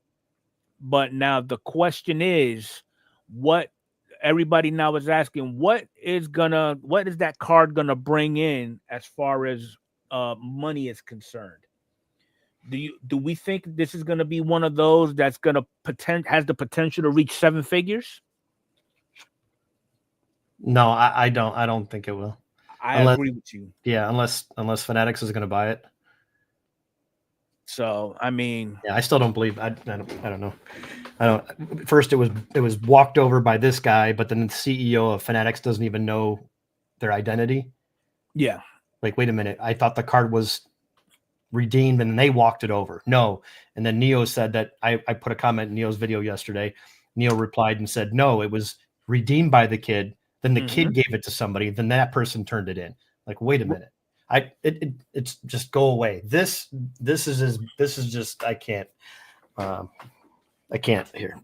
But now the question is, what everybody now is asking, what is that card gonna bring in as far as money is concerned? Do we think this is gonna be one of those that's gonna has the potential to reach 7 figures? No, I don't think it will. I agree with you. Yeah, unless Fanatics is going to buy it. So I mean, yeah, I still don't believe. I don't know. I don't. First, it was walked over by this guy, but then the CEO of Fanatics doesn't even know their identity. Yeah. Like, wait a minute. I thought the card was redeemed, and they walked it over. No. And then Neo said that I put a comment in Neo's video yesterday. Neo replied and said, no, it was redeemed by the kid. Then the kid gave it to somebody. Then that person turned it in. Like, wait a minute. It's just go away. This is just, I can't here.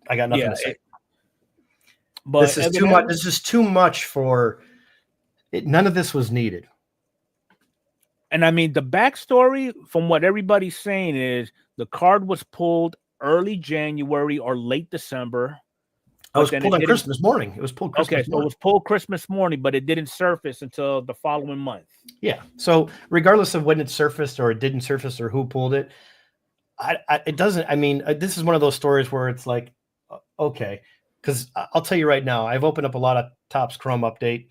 I got nothing to say. But this is too much. This is too much for it. None of this was needed. And I mean, the backstory from what everybody's saying is the card was pulled early January or late December. It was pulled on Christmas morning. It was pulled Christmas morning. So it was pulled Christmas morning, but it didn't surface until the following month. Yeah. So regardless of when it surfaced or it didn't surface or who pulled it, it doesn't. I mean, this is one of those stories where it's like, okay, because I'll tell you right now, I've opened up a lot of Topps Chrome Update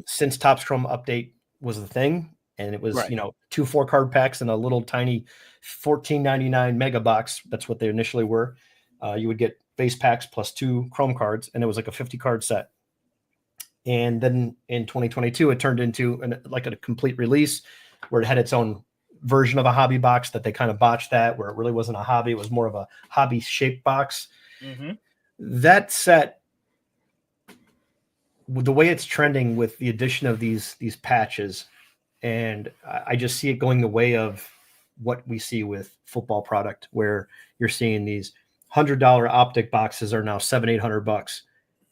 since Topps Chrome Update was the thing. And it was, 2 4-card packs and a little tiny $14.99 mega box. That's what they initially were. You would get base packs plus 2 Chrome cards, and it was like a 50-card set. And then in 2022, it turned into a complete release where it had its own version of a hobby box that they kind of botched that, where it really wasn't a hobby. It was more of a hobby-shaped box. That set, the way it's trending with the addition of these patches, and I just see it going the way of what we see with football product, where you're seeing these $100 optic boxes are now $700-800,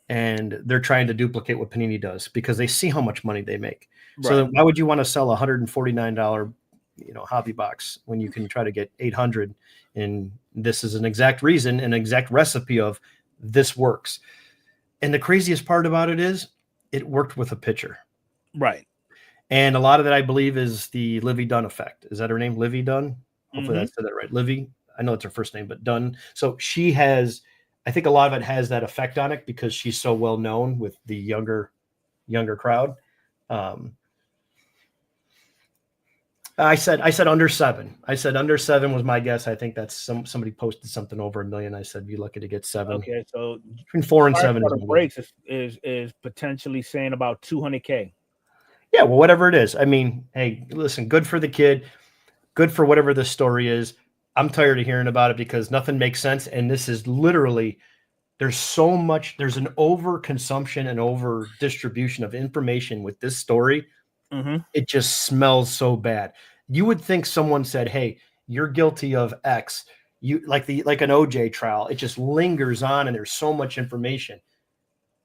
and they're trying to duplicate what Panini does because they see how much money they make. Right. So why would you want to sell a $149, hobby box when you can try to get $800? And this is an exact reason, an exact recipe of this works. And the craziest part about it is it worked with a pitcher. Right. And a lot of that, I believe, is the Livy Dunn effect. Is that her name? Livy Dunn? Hopefully I said that right. Livy. I know it's her first name, but Dunn. So she has, I think a lot of it has that effect on it because she's so well known with the younger crowd. I said under 7. I said under 7 was my guess. I think that's somebody posted something over 1 million. I said be lucky to get 7. Okay, so between 4 and 7 breaks is potentially saying about $200K. Yeah, well, whatever it is. I mean, hey, listen, good for the kid. good for whatever this story is. I'm tired of hearing about it because nothing makes sense. And this is literally, there's so much, there's an over consumption and over distribution of information with this story. Mm-hmm. It just smells so bad. You would think someone said, hey, you're guilty of X. You like an OJ trial. It just lingers on and there's so much information.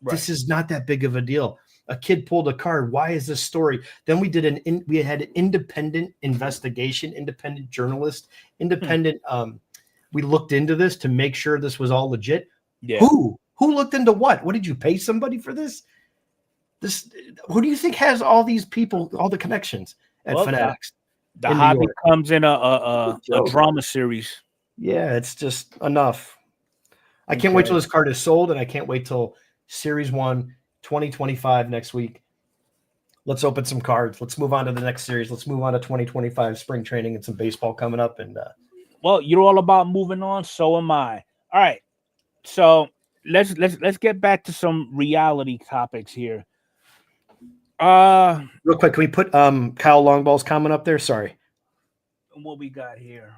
Right. This is not that big of a deal. A kid pulled a card. Why is this story? Then we did we had an independent investigation, independent journalist, independent. We looked into this to make sure this was all legit. Yeah. Who looked into what? What did you pay somebody for this? Who do you think has all these people, all the connections at Fanatics? The hobby comes in a drama series. Yeah, it's just enough. I can't wait till this card is sold, and I can't wait till Series 1, 2025 next week. Let's open some cards. Let's move on to the next series. Let's move on to 2025 spring training and some baseball coming up. And well, you're all about moving on. So am I. All right. So let's get back to some reality topics here. Real quick, can we put Kyle Longball's comment up there? Sorry. What we got here?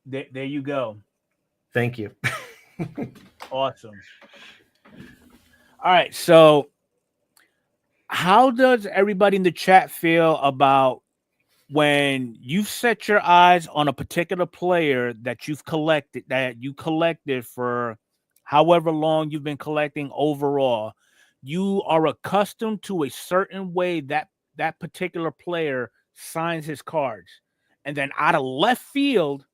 There you go. Thank you. Awesome. All right. So how does everybody in the chat feel about when you've set your eyes on a particular player that you collected for however long you've been collecting overall? You are accustomed to a certain way that particular player signs his cards. And then out of left field,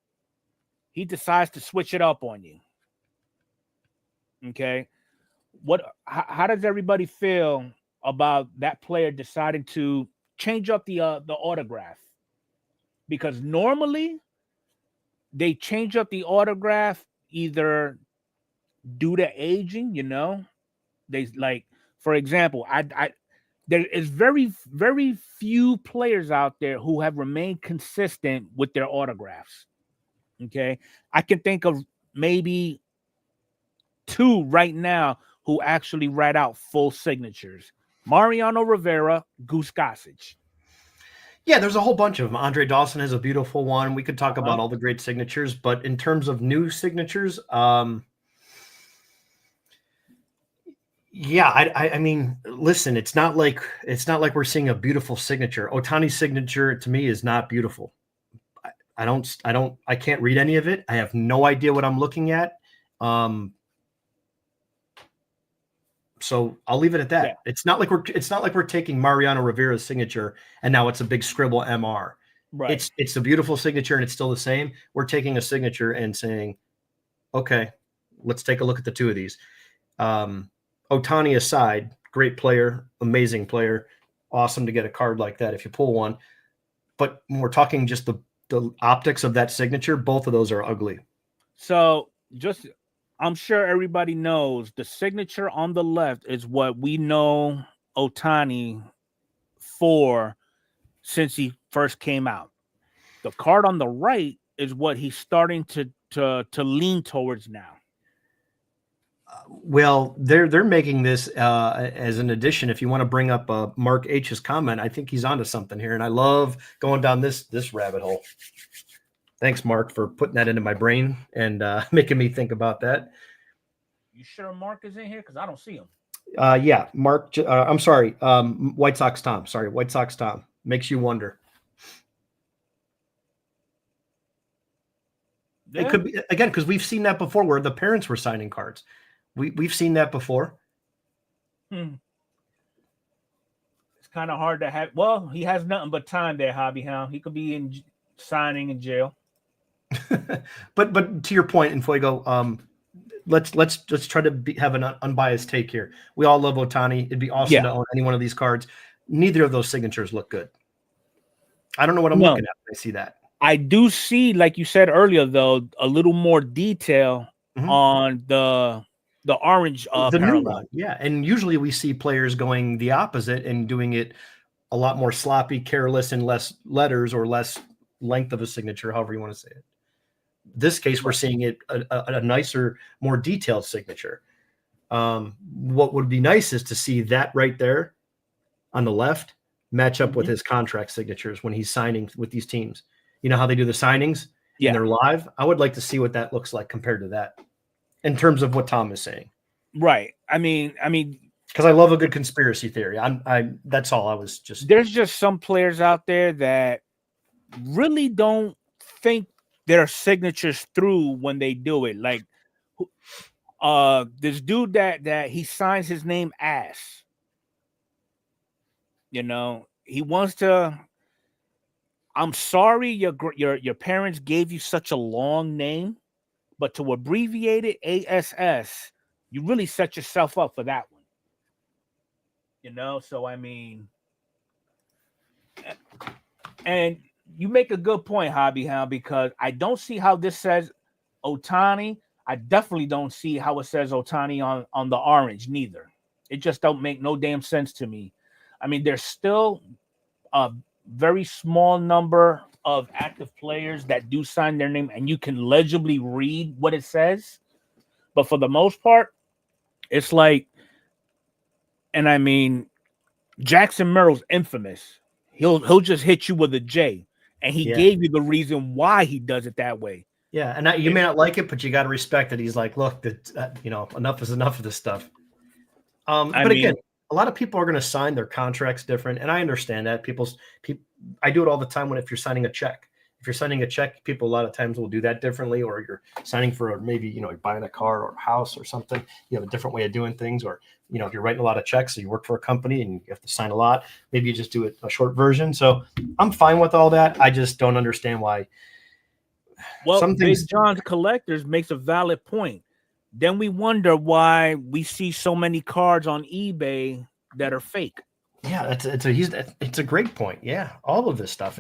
he decides to switch it up on you. Okay. How does everybody feel about that player deciding to change up the autograph? Because normally they change up the autograph either due to aging, they like, for example, there is very, very few players out there who have remained consistent with their autographs. Okay. I can think of maybe 2 right now who actually write out full signatures. Mariano Rivera, Goose Gossage. Yeah, there's a whole bunch of them. Andre Dawson has a beautiful one. We could talk about all the great signatures, but in terms of new signatures, yeah, I mean, listen, it's not like we're seeing a beautiful signature. Ohtani's signature to me is not beautiful. I can't read any of it. I have no idea what I'm looking at. So I'll leave it at that. Yeah. It's not like we're taking Mariano Rivera's signature and now it's a big scribble MR. Right. It's a beautiful signature and it's still the same. We're taking a signature and saying, okay, let's take a look at the 2 of these. Ohtani aside, great player, amazing player, awesome to get a card like that if you pull one. But when we're talking just the optics of that signature, both of those are ugly. So I'm sure everybody knows the signature on the left is what we know Ohtani for since he first came out. The card on the right is what he's starting to lean towards now. Well, they're making this as an addition. If you want to bring up Mark H's comment, I think he's onto something here, and I love going down this rabbit hole. Thanks, Mark, for putting that into my brain and making me think about that. You sure Mark is in here? Because I don't see him. Yeah, Mark. I'm sorry, White Sox Tom. Sorry, White Sox Tom. Makes you wonder. Yeah. It could be again because we've seen that before, where the parents were signing cards. We've seen that before. It's kind of hard to have. Well, he has nothing but time there, Hobby Hound. He could be signing in jail. but to your point, Enfuego, let's try to have an unbiased take here. We all love Ohtani. It'd be awesome to own any one of these cards. Neither of those signatures look good. I don't know what I'm looking at when I see that. I do see, like you said earlier, though, a little more detail on the orange the new one. Yeah, and usually we see players going the opposite and doing it a lot more sloppy, careless, and less letters or less length of a signature, however you want to say it. This case, we're seeing it a nicer, more detailed signature. What would be nice is to see that right there on the left match up with his contract signatures when he's signing with these teams. You know how they do the signings and they're live? I would like to see what that looks like compared to that in terms of what Tom is saying. Right. I mean, because I love a good conspiracy theory. That's all I was just. There's just some players out there that really don't think their signatures through when they do it. Like, this dude that he signs his name ass. You know, he wants to. I'm sorry, your parents gave you such a long name, but to abbreviate it ASS, you really set yourself up for that one. You know, so I mean, and you make a good point, Hobby Hound, because I don't see how this says Ohtani. I definitely don't see how it says Ohtani on the orange neither. It just don't make no damn sense to me. I mean, there's still a very small number of active players that do sign their name and you can legibly read what it says. But for the most part, it's like, and I mean, Jackson Merrill's infamous. He'll just hit you with a J, and he gave you the reason why he does it that way. Yeah, and you may not like it, but you got to respect that he's like, look, enough is enough of this stuff. Again, a lot of people are going to sign their contracts different, and I understand that. I do it all the time if you're signing a check. If you're signing a check, people a lot of times will do that differently, or you're signing for maybe, you're buying a car or a house or something. You have a different way of doing things, or, if you're writing a lot of checks, so you work for a company and you have to sign a lot, maybe you just do it a short version. So I'm fine with all that. I just don't understand why. Well, Big John's Collectors makes a valid point. Then we wonder why we see so many cards on eBay that are fake. Yeah, it's a great point. Yeah, all of this stuff.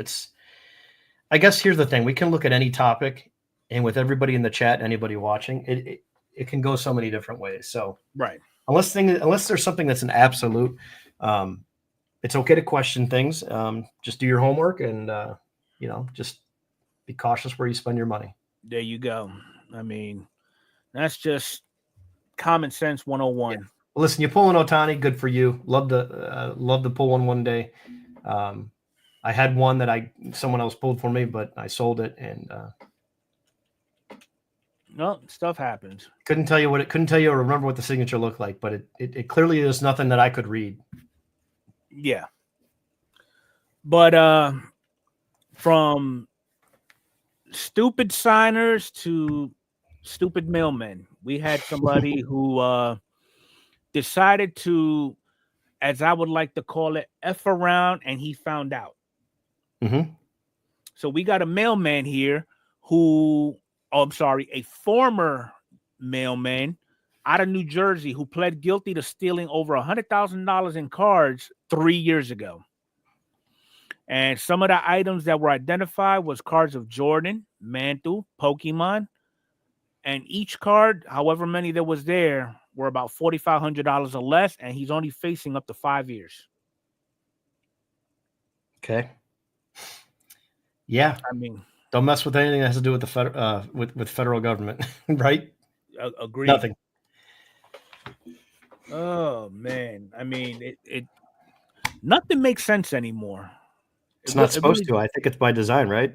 I guess here's the thing. We can look at any topic, and with everybody in the chat, anybody watching, it can go so many different ways. So right. Unless there's something that's an absolute, it's okay to question things. Just do your homework and, just be cautious where you spend your money. There you go. I mean, that's just common sense 101. Yeah. Well, listen, you pull an Ohtani, good for you. Love to pull one day. I had one that someone else pulled for me, but I sold it, and no, stuff happens. Couldn't tell you or remember what the signature looked like, but it clearly is nothing that I could read. Yeah. But from stupid signers to stupid mailmen, we had somebody who decided to, as I would like to call it, F around, and he found out. Mm-hmm. So we got a mailman here a former mailman out of New Jersey who pled guilty to stealing over $100,000 in cards 3 years ago. And some of the items that were identified was cards of Jordan, Mantle, Pokemon, and each card, however many there was there, were about $4,500 or less, and he's only facing up to 5 years. Okay. Yeah, I mean, don't mess with anything that has to do with the with federal government, right? Agreed. Nothing. Oh man, I mean, it nothing makes sense anymore. It's not supposed to. I think it's by design, right?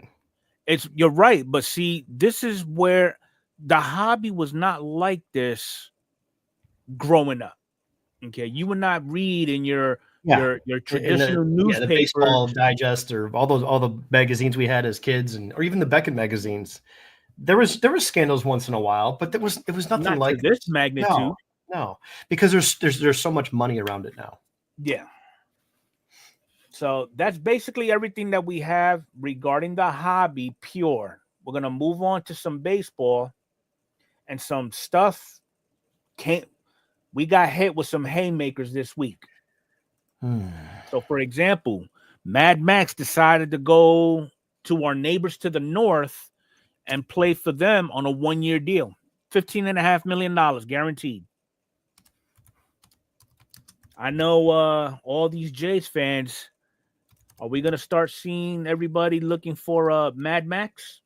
You're right, but see, this is where the hobby was not like this growing up. Okay, you would not read in your traditional newspaper, the Baseball Digest, or all the magazines we had as kids, or even the Beckett magazines. There was scandals once in a while, but it was nothing not like to this magnitude. No, because there's so much money around it now. Yeah. So that's basically everything that we have regarding the hobby. Pure. We're gonna move on to some baseball and some stuff. We got hit with some haymakers this week. So, for example, Mad Max decided to go to our neighbors to the north and play for them on a 1-year deal, $15.5 million guaranteed. I know all these Jays fans. Are we gonna start seeing everybody looking for Mad Max?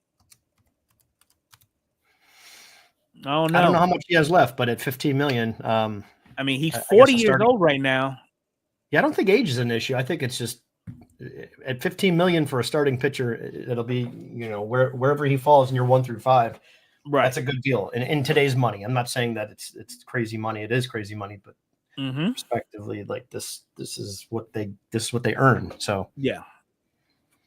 I don't know. I don't know how much he has left, but at $15 million, I mean, he's 40 years old right now. Yeah, I don't think age is an issue. I think it's just at 15 million for a starting pitcher, it'll be, wherever he falls in your 1 through 5. Right. That's a good deal. And in today's money, I'm not saying that it's crazy money. It is crazy money, but respectively, like this is what they earn. So yeah.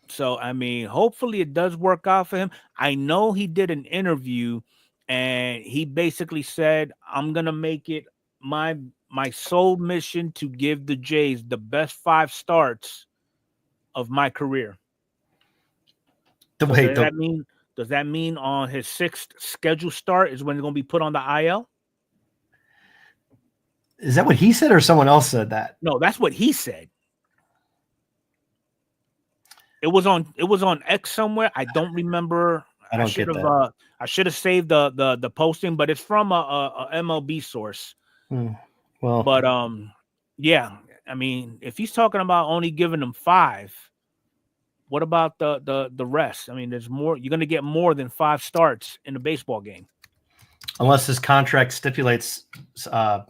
So I mean, hopefully it does work out for him. I know he did an interview and he basically said, I'm gonna make it my sole mission to give the Jays the best 5 starts of my career. Does that mean on his 6th scheduled start is when he's gonna be put on the IL? Is that what he said or someone else said that? No, that's what he said. It was on X somewhere. I don't remember. I should have saved the posting, but it's from a MLB source. Well, but yeah. I mean, if he's talking about only giving them 5, what about the rest? I mean, there's more. You're going to get more than 5 starts in a baseball game, unless his contract stipulates a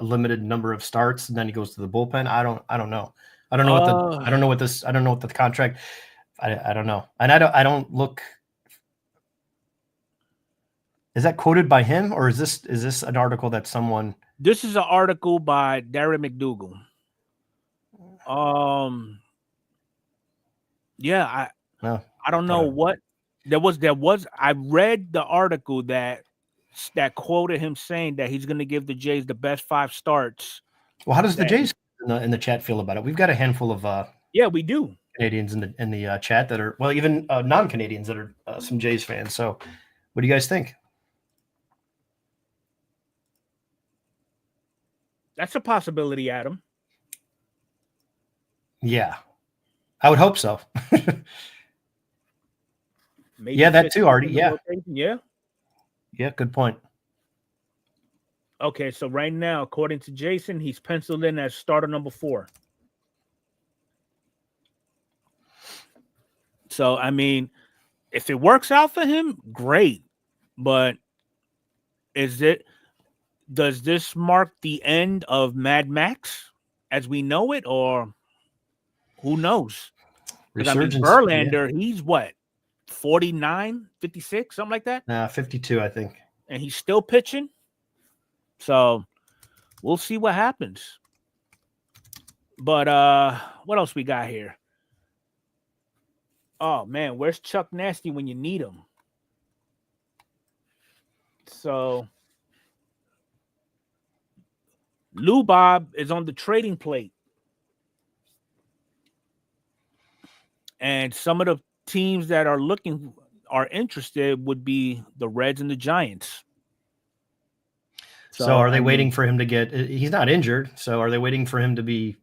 limited number of starts, and then he goes to the bullpen. I don't know. I don't know what the contract. I don't know, and I don't look. Is that quoted by him, or is this an article that someone? This is an article by Darren McDougal. Yeah, I don't know what there was. I read the article that quoted him saying that he's going to give the Jays the best 5 starts. Well, how does the Jays in the chat feel about it? We've got a handful of yeah, we do, Canadians in the chat that are, well, even non-Canadians that are some Jays fans. So what do you guys think? That's a possibility, Adam. Yeah, I would hope so. Maybe yeah, that too, Artie. Yeah. Yeah, good point. Okay, so right now, according to Jason, he's penciled in as starter number 4. So, I mean, if it works out for him, great. But does this mark the end of Mad Max as we know it, or who knows? Verlander, he's what, 49, 56, something like that? 52, I think. And he's still pitching. So we'll see what happens. But what else we got here? Oh man, where's Chuck Nasty when you need him? So Lou Bob is on the trading plate. And some of the teams that are interested would be the Reds and the Giants. So are they waiting for him to get? He's not injured, so are they waiting for him to be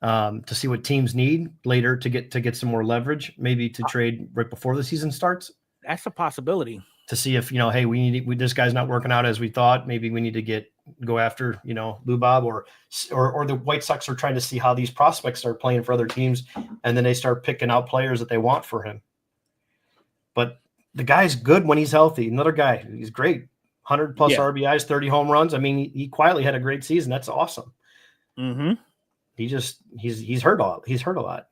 to see what teams need later to get some more leverage, maybe to trade right before the season starts? That's a possibility. To see if hey, this guy's not working out as we thought. Maybe we need to go after Lou Bob, or the White Sox are trying to see how these prospects start playing for other teams, and then they start picking out players that they want for him. But the guy's good when he's healthy. Another guy, he's great. 100 plus RBIs, 30 home runs. I mean, he quietly had a great season. That's awesome. Mm-hmm. He's hurt a lot. He's hurt a lot.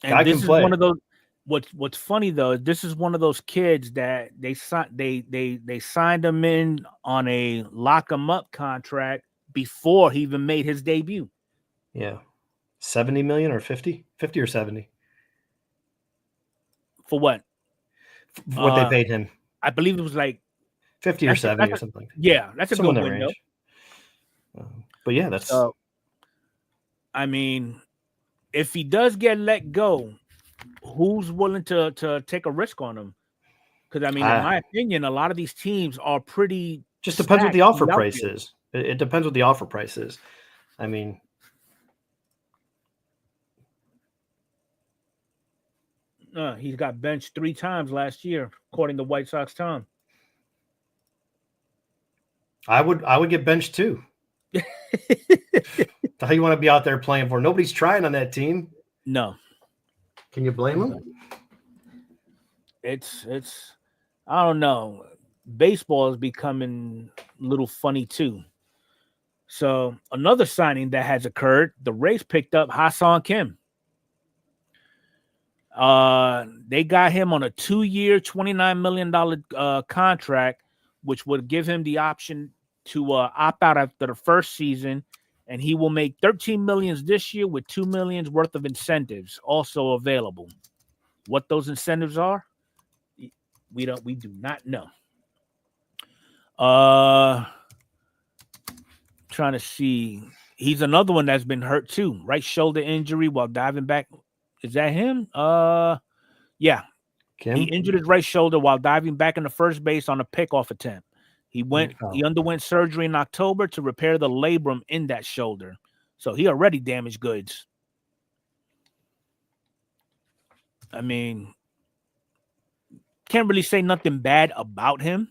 And guy this is play. One of those. What's funny though, this is one of those kids that they signed him in on a lock him up contract before he even made his debut. Yeah, 70 million or 50 or 70 for what? For what they paid him. I believe it was like 50 or 70 or something. Yeah, that's a good window. But yeah, that's. I mean, if he does get let go, who's willing to take a risk on him? Because I mean, in my opinion, a lot of these teams are pretty. Just depends what the offer price is. It depends what the offer price is. I mean, he got benched 3 times last year, according to White Sox Tom. I would get benched too. How you want to be out there playing for? Nobody's trying on that team. No. Can you blame them? It's I don't know. Baseball is becoming a little funny too. So another signing that has occurred, the Rays picked up Ha-Seong Kim. They got him on a 2-year, $29 million contract, which would give him the option to opt out after the first season, and he will make $13 million this year with $2 million worth of incentives also available. What those incentives are, we do not know. Trying to see. He's another one that's been hurt too. Right shoulder injury while diving back. Is that him? Yeah. Kim? He injured his right shoulder while diving back into first base on a pickoff attempt. He underwent surgery in October to repair the labrum in that shoulder. So he already damaged goods. I mean, can't really say nothing bad about him.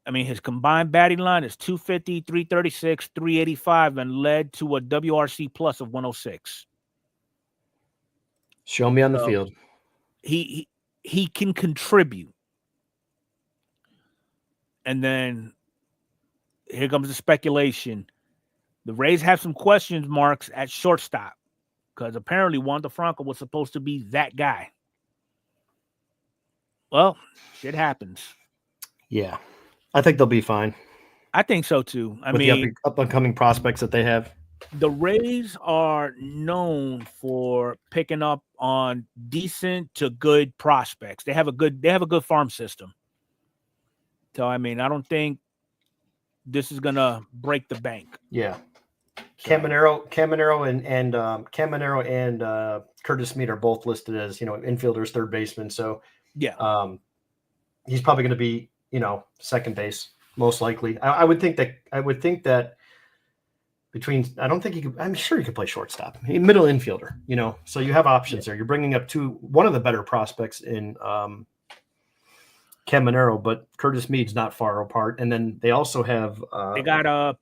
I mean, his combined batting line is 250, 336, 385, and led to a WRC plus of 106. Show me on the field. He can contribute. And then here comes the speculation. The Rays have some question marks at shortstop because apparently Wander Franco was supposed to be that guy. Well, shit happens. Yeah. I think they'll be fine. I think so too. I With mean, the up-and-coming prospects that they have. The Rays are known for picking up on decent to good prospects. They have a good farm system. So I mean, I don't think this is gonna break the bank. Yeah. Caminero and Curtis Mead are both listed as, infielders, third baseman. So yeah, he's probably going to be, second base most likely. I would think that between, I don't think he could. I'm sure he could play shortstop, middle infielder. So you have options there. You're bringing up one of the better prospects in Caminero, but Curtis Mead's not far apart. And then they also have they got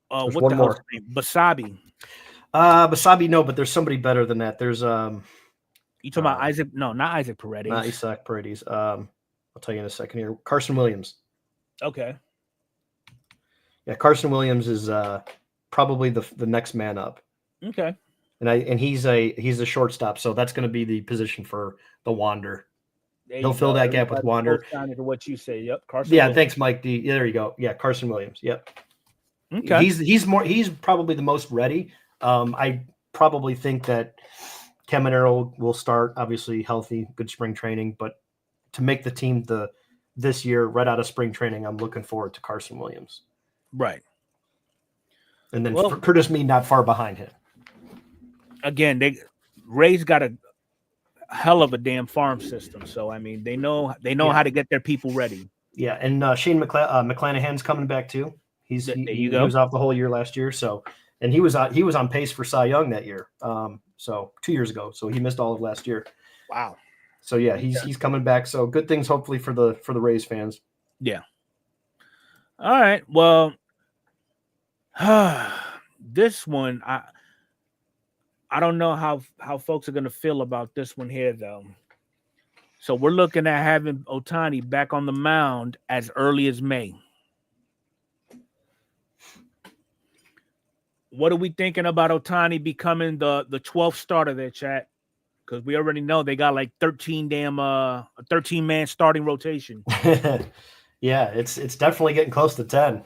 what one the more hell's his name? Basabi. Basabi, no, but there's somebody better than that. There's You talking about Isaac? No, not Isaac Paredes. Not Isaac Paredes. I'll tell you in a second here. Carson Williams. Okay. Yeah, Carson Williams is probably the next man up. Okay. And he's a shortstop, so that's going to be the position for the Wander. He'll fill that gap with Wander. To what you say. Yep. Carson. Yeah, Williams. thanks, Mike D. Yeah, there you go. Yeah, Carson Williams. Yep. Okay. He's probably the most ready. I probably think that Caminero will start, obviously healthy, good spring training, but to make the team this year right out of spring training, I'm looking forward to Carson Williams. Right. And then Curtis Mead not far behind him. Again, Rays got a hell of a damn farm system, so I mean they know how to get their people ready. Yeah, and Shane McClanahan's coming back too. He was off the whole year last year, so and he was on pace for Cy Young that year. So 2 years ago, so he missed all of last year. Wow. So yeah, he's coming back. So good things hopefully for the Rays fans. Yeah. All right. Well, this one I don't know how folks are gonna feel about this one here though. So we're looking at having Ohtani back on the mound as early as May. What are we thinking about Ohtani becoming the 12th starter there, chat? Because we already know they got like 13-man starting rotation. Yeah, it's definitely getting close to 10.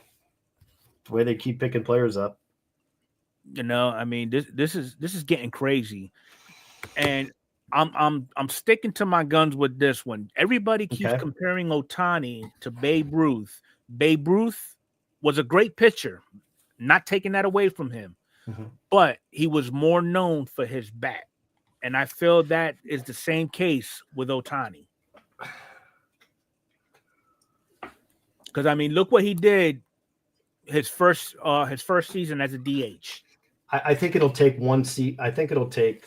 The way they keep picking players up. I mean, this is getting crazy. And I'm sticking to my guns with this one. Everybody keeps comparing Ohtani to Babe Ruth. Babe Ruth was a great pitcher. Not taking that away from him, but he was more known for his bat. And I feel that is the same case with Ohtani. Because, I mean, look what he did his first season as a DH. I think it'll take one seat. I think it'll take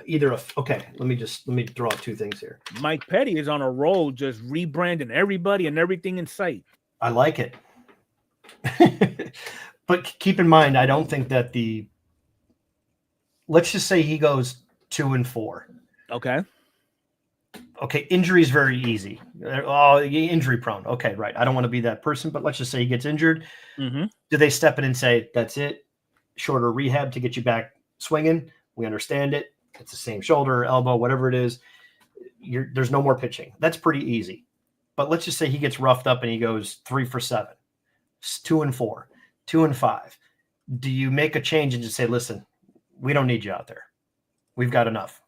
either let me throw out two things here. Mike Petty is on a roll just rebranding everybody and everything in sight. I like it. But keep in mind, I don't think that let's just say he goes 2-4. Okay. Okay, injury is very easy. Oh, injury prone. Okay, right. I don't want to be that person, but let's just say he gets injured. Mm-hmm. Do they step in and say, that's it? Shorter rehab to get you back swinging? We understand it. It's the same shoulder, elbow, whatever it is. There's no more pitching. That's pretty easy. But let's just say he gets roughed up and he goes 3 for 7, 2 and 4, 2 and 5. Do you make a change and just say, listen, we don't need you out there. We've got enough.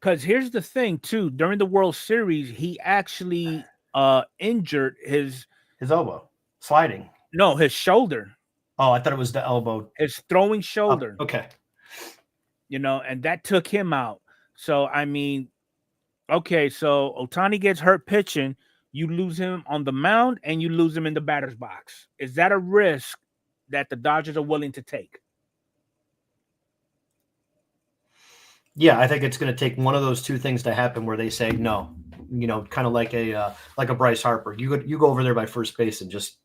Because here's the thing, too. During the World Series, he actually injured his elbow sliding. No, his shoulder. Oh, I thought it was the elbow. His throwing shoulder. Okay. And that took him out. So, I mean, okay, so Ohtani gets hurt pitching. You lose him on the mound and you lose him in the batter's box. Is that a risk that the Dodgers are willing to take? Yeah, I think it's going to take one of those two things to happen where they say no. Kind of like a Bryce Harper. You go over there by first base and just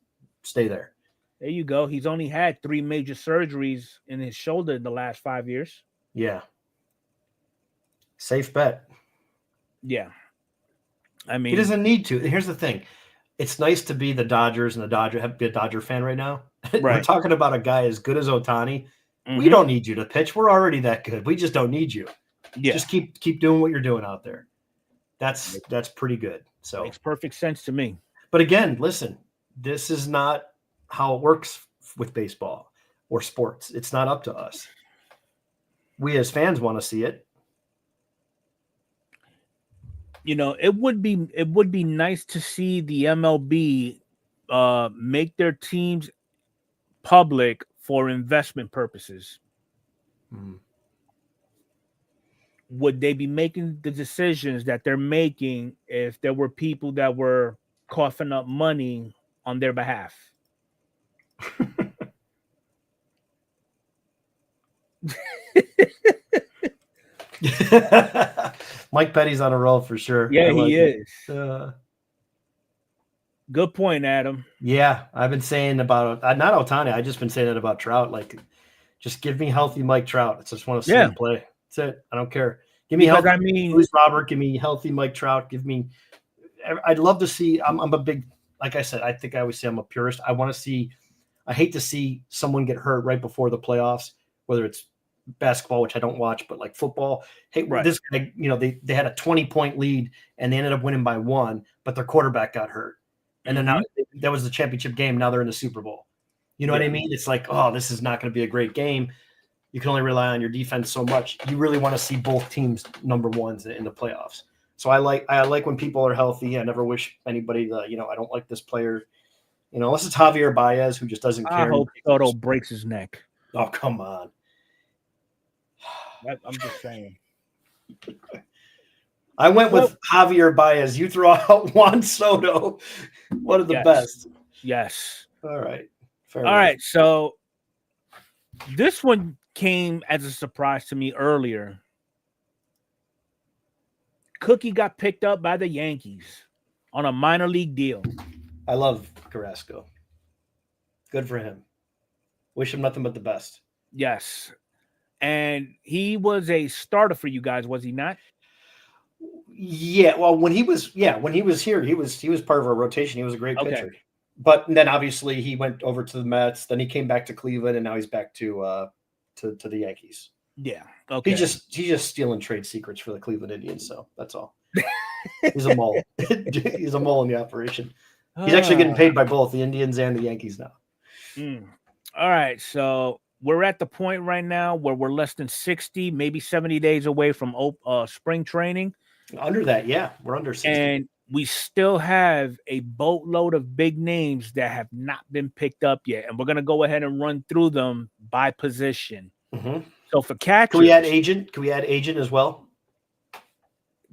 stay there. There you go. He's only had 3 major surgeries in his shoulder in the last 5 years. Yeah. Safe bet. Yeah. I mean, he doesn't need to. Here's the thing. It's nice to be the Dodgers and be a Dodger fan right now. Right. We're talking about a guy as good as Ohtani. Mm-hmm. We don't need you to pitch. We're already that good. We just don't need you. Yeah. Just keep doing what you're doing out there. That's pretty good. So makes perfect sense to me. But again, listen, this is not how it works with baseball or sports. It's not up to us. We as fans want to see it. It would be nice to see the MLB make their teams public for investment purposes. Mm-hmm. Would they be making the decisions that they're making if there were people that were coughing up money on their behalf? Mike Petty's on a roll for sure. Yeah, he is. Good point, Adam. Yeah, I've been saying about not Ohtani. I've just been saying it about Trout. Like, just give me healthy Mike Trout. I just want to see him play. That's it. I don't care. Give me healthy. Luis Robert. Give me healthy Mike Trout. Give me. I'd love to see. I'm a big. Like I said, I think I always say I'm a purist. I want to see. I hate to see someone get hurt right before the playoffs, whether it's basketball, which I don't watch, but like football. Hey, this guy, they had a 20-point lead and they ended up winning by 1, but their quarterback got hurt. And then now that was the championship game. Now they're in the Super Bowl. You know what I mean? It's like, oh, this is not going to be a great game. You can only rely on your defense so much. You really want to see both teams number ones in the playoffs. So I like when people are healthy. I never wish anybody I don't like this player, unless it's Javier Baez who just doesn't care. I hope Soto breaks his neck. Oh, come on. I'm just saying. I went with Javier Baez. You throw out Juan Soto. One of the best. Yes. All right. Fair enough. Right. So this one came as a surprise to me earlier. Cookie got picked up by the Yankees on a minor league deal. I love Carrasco. Good for him. Wish him nothing but the best. Yes. And he was a starter for you guys, was he not? Yeah, well, when he was here, he was part of our rotation. He was a great pitcher. But then obviously he went over to the Mets, then he came back to Cleveland, and now he's back to the Yankees. Yeah. Okay. He's just stealing trade secrets for the Cleveland Indians, so that's all. He's a mole. He's a mole in the operation. He's actually getting paid by both the Indians and the Yankees now. All right, so we're at the point right now where we're less than 60, maybe 70 days away from spring training. Under that, yeah. We're under 60. And we still have a boatload of big names that have not been picked up yet. And we're going to go ahead and run through them by position. Mm-hmm. So for catchers... Can we add agent? Can we add agent as well?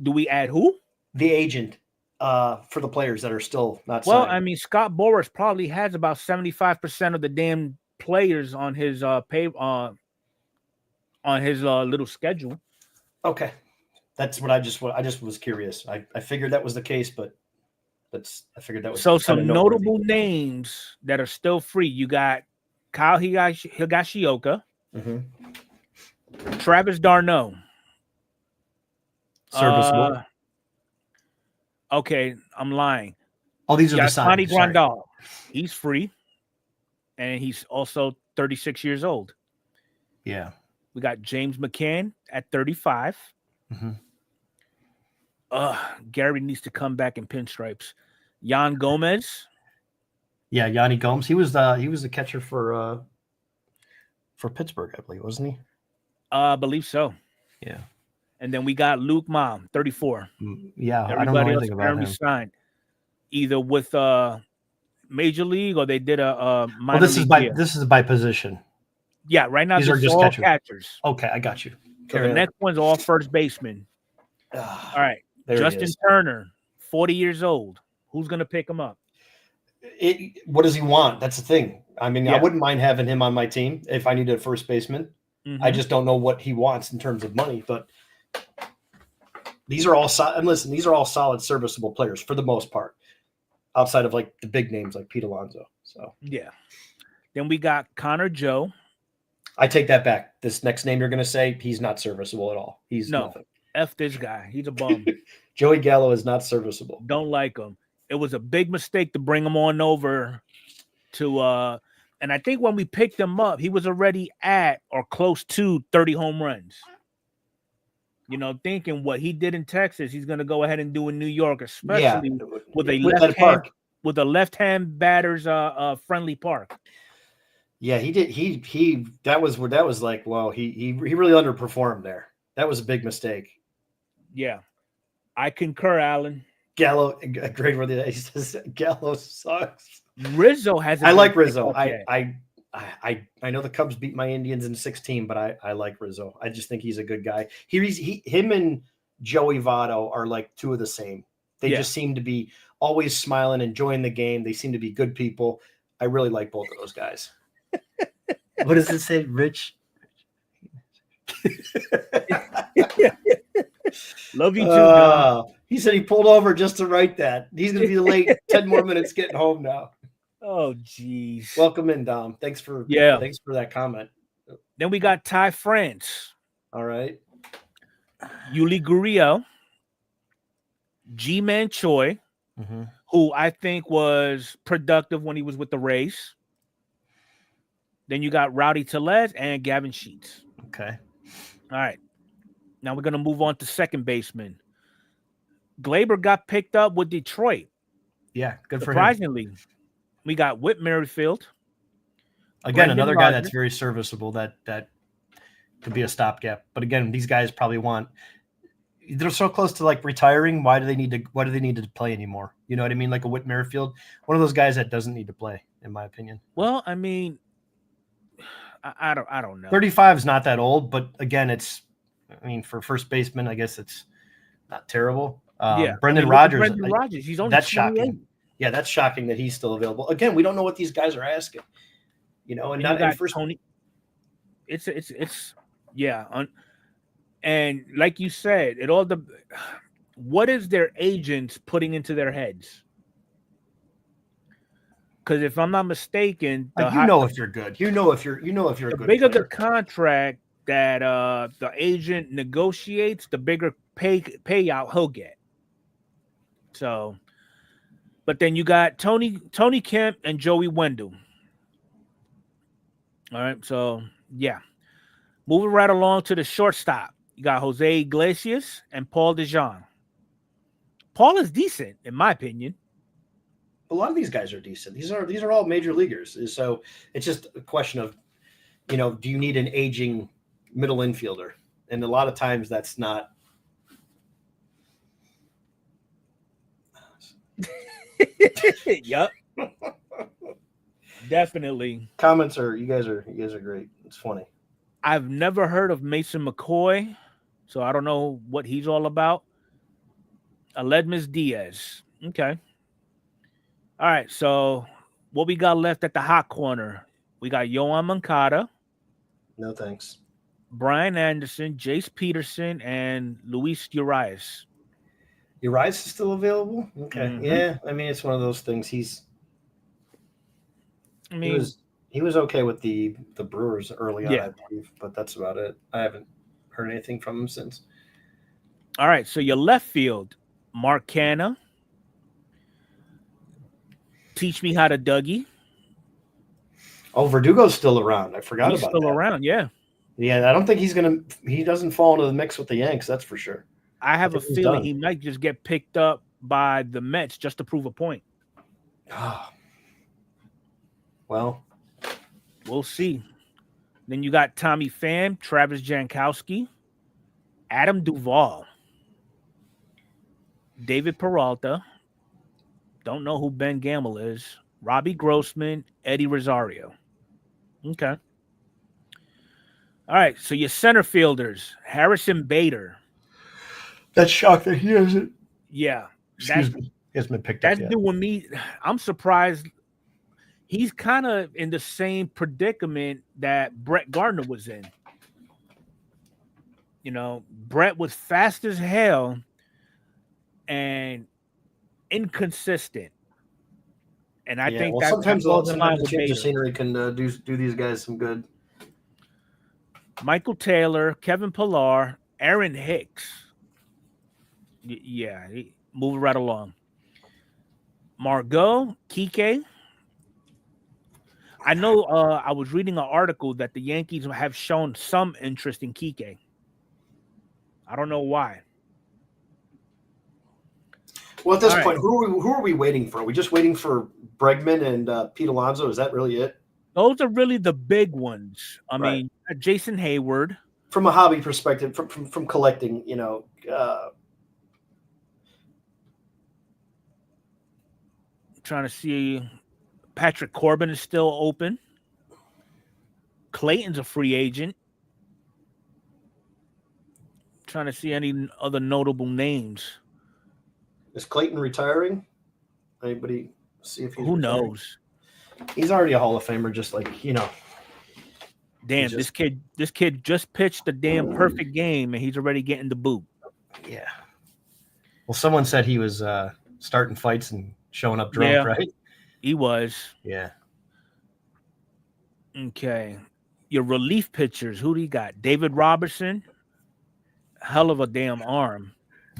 Do we add who? The agent for the players that are still not signed. Well, I mean, Scott Boras probably has about 75% of the damn players on his little schedule. Okay. That's what I just was curious. I figured that was the case, but I figured that was so some notable names that are still free. You got Kyle Higashioka, mm-hmm. Travis d'Arnaud, Serviceable. Okay, I'm lying. Oh, these are the Yasmani signings. Sorry. Grandal, he's free, and he's also 36 years old. Yeah. We got James McCann at 35. Mm-hmm. Gary needs to come back in pinstripes. Jan Gomez. Yeah, Yanni Gomes. He was the catcher for Pittsburgh, I believe, wasn't he? I believe so. Yeah. And then we got Luke Mom, 34. Yeah, Everybody I don't know else anything about him. signed either with Major League or they did a minor Well, league. This is by position. Yeah, right now these are just all catchers. Okay, I got you. So the next one's all first baseman. All right, Justin Turner, 40 years old. Who's gonna pick him up? What does he want? That's the thing. I mean, I wouldn't mind having him on my team if I needed a first baseman. Mm-hmm. I just don't know what he wants in terms of money. But these are all and listen, these are all solid, serviceable players for the most part, outside of like the big names like Pete Alonso. So yeah. Then we got Connor Joe. I take that back. This next name you're going to say, he's not serviceable at all. He's nothing. F this guy. He's a bum. Joey Gallo is not serviceable. Don't like him. It was a big mistake to bring him on over to and I think when we picked him up, he was already at or close to 30 home runs. You know, thinking what he did in Texas, he's going to go ahead and do in New York, especially with a left-hand batter's friendly park. Yeah, he did. That was like, well, he really underperformed there. That was a big mistake. Yeah, I concur, Alan. Gallo, great word. He says Gallo sucks. Rizzo has. I like Rizzo. I know the Cubs beat my Indians in 16, but I like Rizzo. I just think he's a good guy. Him and Joey Votto are like two of the same. They just seem to be always smiling, enjoying the game. They seem to be good people. I really like both of those guys. What does it say, Rich? Love you too, Dom. He said he pulled over just to write that. He's going to be late 10 more minutes getting home now. Oh, geez. Welcome in, Dom. Thanks for that comment. Then we got Ty France. All right. Yuli Gurriel. G-Man Choi, who I think was productive when he was with the Rays. Then you got Rowdy Tellez and Gavin Sheets. Okay. All right. Now we're going to move on to second baseman. Glaber got picked up with Detroit. Yeah, good for him. Surprisingly, we got Whit Merrifield. Again, another guy that's very serviceable that could be a stopgap. But again, these guys probably they're so close to like retiring. Why do they need to play anymore? You know what I mean? Like a Whit Merrifield, one of those guys that doesn't need to play, in my opinion. Well, I mean, I don't know. 35 is not that old, but again, for first baseman, I guess it's not terrible. Brendan Rodgers. He's only that's 28. shocking. Yeah, that's shocking that he's still available. Again, we don't know what these guys are asking. You know, and not first. Tony. It's and like you said, what is their agents putting into their heads? Because if I'm not mistaken, if you're good, if you're the good bigger player. the contract that the agent negotiates, the bigger payout he'll get. So, but then you got Tony Kemp and Joey Wendell. All right, so yeah, moving right along to the shortstop, you got Jose Iglesias and Paul DeJong. Paul is decent, in my opinion. A lot of these guys are decent. These are all major leaguers. So it's just a question of, do you need an aging middle infielder? And a lot of times that's not. Yep. Definitely. Comments you guys are great. It's funny. I've never heard of Mason McCoy, so I don't know what he's all about. Aledmus Diaz. Okay. All right, so what we got left at the hot corner? We got Yohan Moncada. No thanks. Brian Anderson, Jace Peterson, and Luis Urias. Urias is still available? Okay. Mm-hmm. Yeah, I mean, it's one of those things. He was okay with the Brewers early on, I believe, but that's about it. I haven't heard anything from him since. All right, so your left field, Mark Canha, Teach Me How to Dougie. Oh, Verdugo's still around. I forgot He's about still that. around, yeah. Yeah, I don't think he doesn't fall into the mix with the Yanks, that's for sure. I have a think he's feeling done. he might just get picked up by the Mets just to prove a point. Well, we'll see. Then you got Tommy Pham, Travis Jankowski, Adam Duvall, David Peralta. Don't know who Ben Gamble is. Robbie Grossman, Eddie Rosario. Okay. All right. So your center fielders, Harrison Bader. that's shocked that he hasn't. Yeah. Excuse me. He hasn't been picked up That's yet. doing me. I'm surprised. He's kind of in the same predicament that Brett Gardner was in. You know, Brett was fast as hell and inconsistent. And I think that sometimes goes in line with change Bader. of scenery can do these guys some good. Michael Taylor, Kevin Pillar, Aaron Hicks. Yeah, moving right along. Margot, Kike. I know I was reading an article that the Yankees have shown some interest in Kike. I don't know why. Well, at this point, who are we waiting for? Are we just waiting for Bregman and Pete Alonso? Is that really it? Those are really the big ones. I mean, Jason Hayward. From a hobby perspective, from collecting, Trying to see. Patrick Corbin is still open. Clayton's a free agent. Trying to see any other notable names. Is Clayton retiring? Anybody see if he's Who retiring? knows? He's already a Hall of Famer, just like Damn, this kid just pitched a damn perfect game and he's already getting the boot. Yeah. Well, someone said he was starting fights and showing up drunk, right? He was. Yeah. Okay. Your relief pitchers, who do you got? David Robertson. Hell of a damn arm.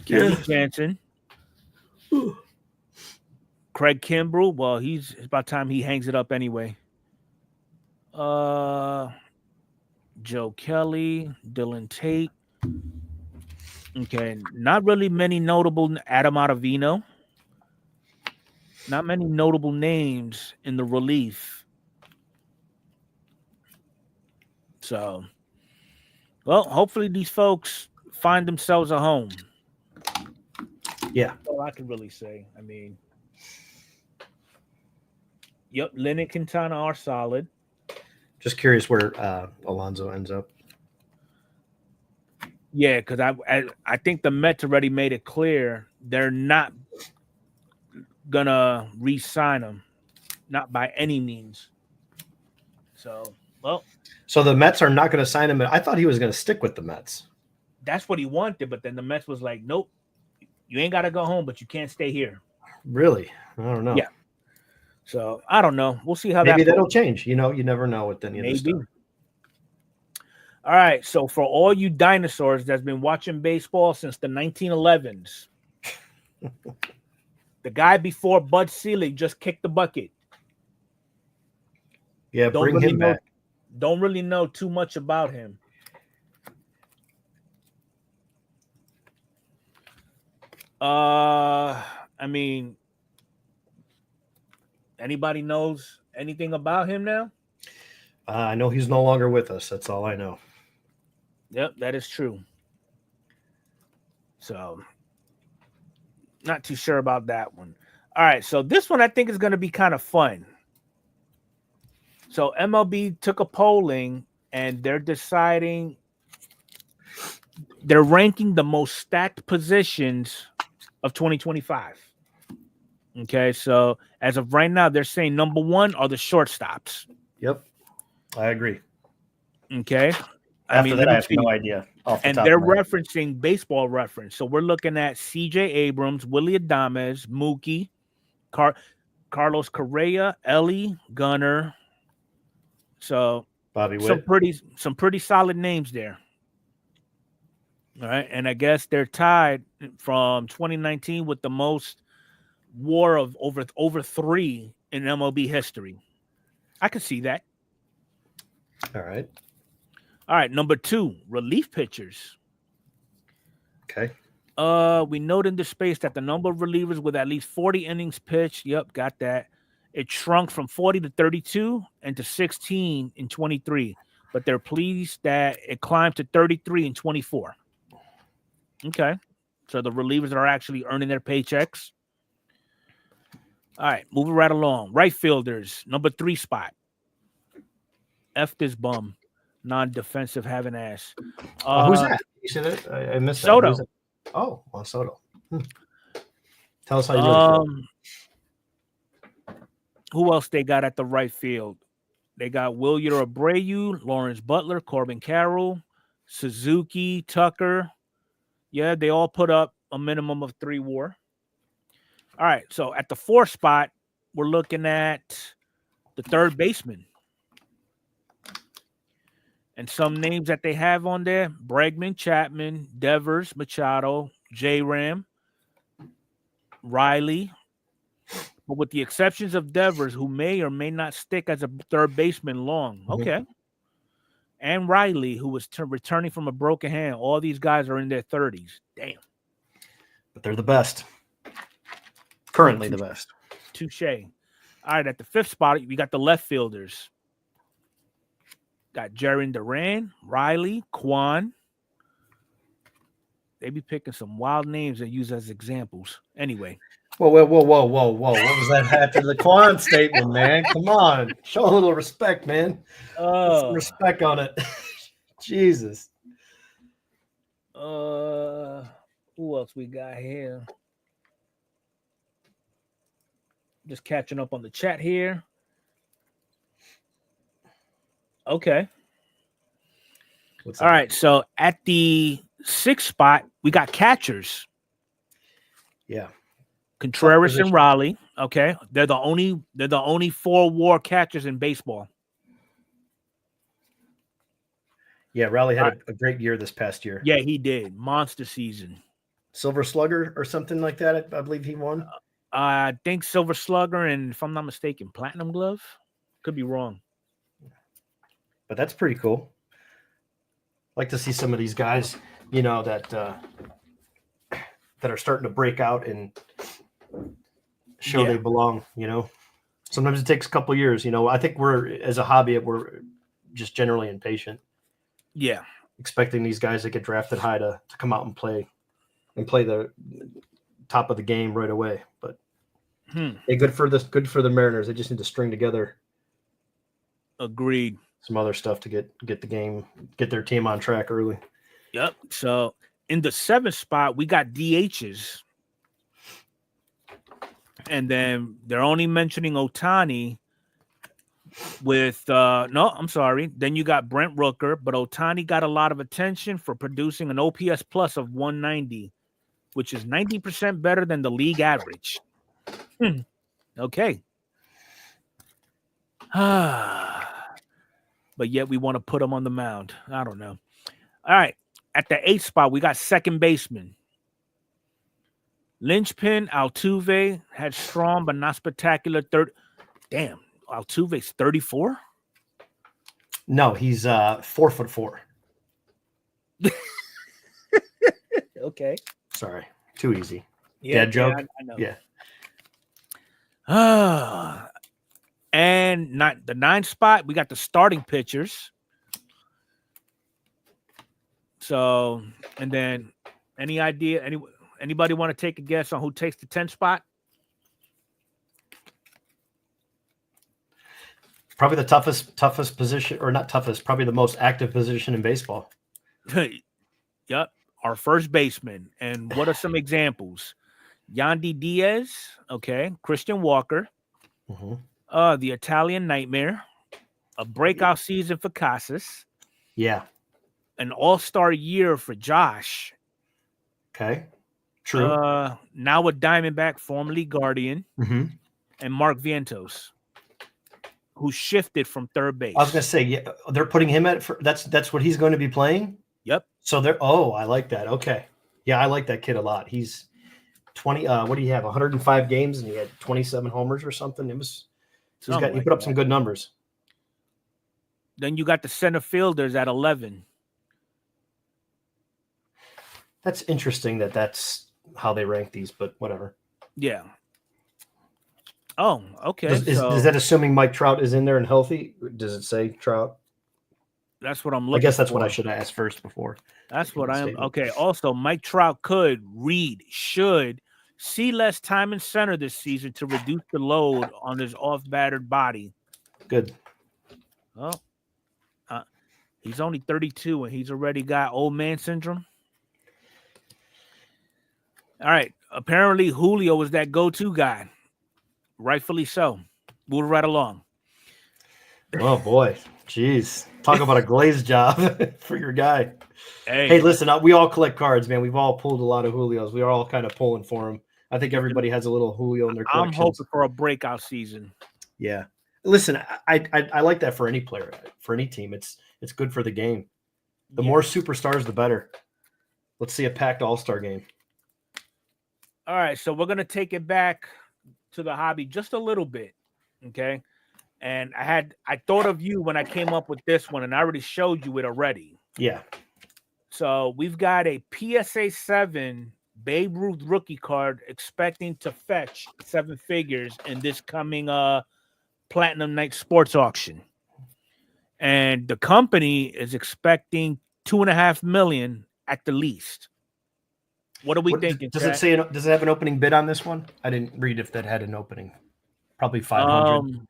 Kenny Jansen. Craig Kimbrell. Well, it's about time he hangs it up anyway. Joe Kelly. Dylan Tate. Okay. Not really many notable. Adam Ottavino. Not many notable names in the relief. So, well, hopefully these folks find themselves a home. Yeah. That's all I can really say. I mean, yep, Lynn and Quintana are solid. Just curious where Alonso ends up. Yeah, because I think the Mets already made it clear they're not gonna re-sign him, not by any means. So the Mets are not going to sign him. I thought he was going to stick with the Mets. That's what he wanted, but then the Mets was like, nope, you ain't got to go home, but you can't stay here. Really? I don't know. Yeah. So I don't know. We'll see how maybe that'll change. You never know with any of this stuff. All right. So for all you dinosaurs that's been watching baseball since the 1911s, the guy before Bud Selig just kicked the bucket. Yeah, bring him back. Don't really know too much about him. I mean, anybody knows anything about him now? I know he's no longer with us. That's all I know. Yep, that is true. So, not too sure about that one. All right, so this one I think is going to be kind of fun. So MLB took a polling and they're ranking the most stacked positions of 2025. Okay, so as of right now, they're saying number one are the shortstops. Yep, I agree. Okay. I have no idea. And they're referencing Baseball Reference. So we're looking at C.J. Abrams, Willie Adames, Mookie, Carlos Correa, Ellie, Gunnar. So Bobby Witt. Some pretty solid names there. All right, and I guess they're tied from 2019 with the most WAR of over 3 in MLB history. I can see that. All right. All right, number 2, relief pitchers. Okay. We note in the space that the number of relievers with at least 40 innings pitched, yep, got that. It shrunk from 40 to 32 and to 16 in 23, but they're pleased that it climbed to 33 in 24. Okay. So the relievers are actually earning their paychecks. All right, moving right along. Right fielders, number 3 spot. F this bum. Non-defensive having ass. Who's that? You said it? I missed that. Soto. Who's that? Oh, Juan Soto. Tell us how you really feel. Who else they got at the right field? They got Wilyer Abreu, Lawrence Butler, Corbin Carroll, Suzuki, Tucker. Yeah, they all put up a minimum of 3 WAR. All right, so at the 4th spot, we're looking at the third baseman. And some names that they have on there: Bregman, Chapman, Devers, Machado, J-Ram, Riley. But with the exceptions of Devers, who may or may not stick as a third baseman long. Okay. And Riley, who was returning from a broken hand. All these guys are in their 30s. Damn. But they're the best. Currently the best. Touche. All right, at the 5th spot, we got the left fielders. Got Jaron Duran, Riley, Kwan. They be picking some wild names and use as examples. Anyway. Whoa. What was that after the Kwan statement, man? Come on. Show a little respect, man. Put some respect on it. Jesus. Who else we got here? Just catching up on the chat here. Okay. All right. So at the 6th spot, we got catchers. Yeah. Contreras and Raleigh. Okay. They're the only 4 WAR catchers in baseball. Yeah, Raleigh had a great year this past year. Yeah, he did. Monster season. Silver Slugger or something like that, I believe he won. I think Silver Slugger, and if I'm not mistaken, Platinum Glove. Could be wrong. But that's pretty cool. Like to see some of these guys, that are starting to break out and show they belong. Sometimes it takes a couple years. I think as a hobby, we're just generally impatient. Yeah, expecting these guys that get drafted high to come out and play the top of the game right away. But hey, good for the Mariners. They just need to string together. Agreed. Some other stuff to get their team on track early. Yep. So in the 7th spot, we got DHs. And then they're only mentioning Ohtani with no, I'm sorry. Then you got Brent Rooker, but Ohtani got a lot of attention for producing an OPS plus of 190, which is 90% better than the league average. Okay. But yet we want to put him on the mound. I don't know. All right. At the 8th spot, we got second baseman. Linchpin, Altuve had strong but not spectacular third. Damn, Altuve's 34? No, he's 4'4". Okay. Sorry. Too easy. Dad joke? I know. Yeah. And the 9th spot, we got the starting pitchers. So, and then any idea, anybody want to take a guess on who takes the 10th spot? Probably the toughest position, or not toughest, probably the most active position in baseball. Yep. Our first baseman. And what are some examples? Yandy Diaz. Okay. Christian Walker. The Italian Nightmare. A breakout season for Casas. Yeah. An all-star year for Josh. Okay. True. Now a Diamondback, formerly Guardian. And Mark Vientos, who shifted from third base. I was going to say, yeah, they're putting him at that's what he's going to be playing. Yep. So they're. Oh, I like that. Okay. Yeah, I like that kid a lot. He's 20. What do you have? 105 games, and he had 27 homers or something. He put up some good numbers. Then you got the center fielders at 11. That's interesting that's how they rank these, but whatever. Yeah. Oh, okay. Is that assuming Mike Trout is in there and healthy? Does it say Trout? That's what I'm looking for. I guess that's what I should have asked first before. That's what I am. Okay. Also, Mike Trout should see less time in center this season to reduce the load on his off-battered body. Good. Well, he's only 32 and he's already got old man syndrome. All right. Apparently, Julio was that go-to guy. Rightfully so. Move right along. Oh, boy. Jeez. Talk about a glazed job for your guy. Hey, listen, we all collect cards, man. We've all pulled a lot of Julios. We are all kind of pulling for him. I think everybody has a little Julio in their collection. I'm hoping for a breakout season. Yeah. Listen, I like that for any player, for any team. It's good for the game. The more superstars, the better. Let's see a packed all-star game. All right, so we're going to take it back to the hobby just a little bit, okay? And I thought of you when I came up with this one, and I already showed you it already. Yeah. So we've got a PSA 7 Babe Ruth rookie card expecting to fetch 7 figures in this coming Platinum Night Sports auction. And the company is expecting $2.5 million at the least. What are we thinking? Does it say? Does it have an opening bid on this one? I didn't read if that had an opening. Probably 500.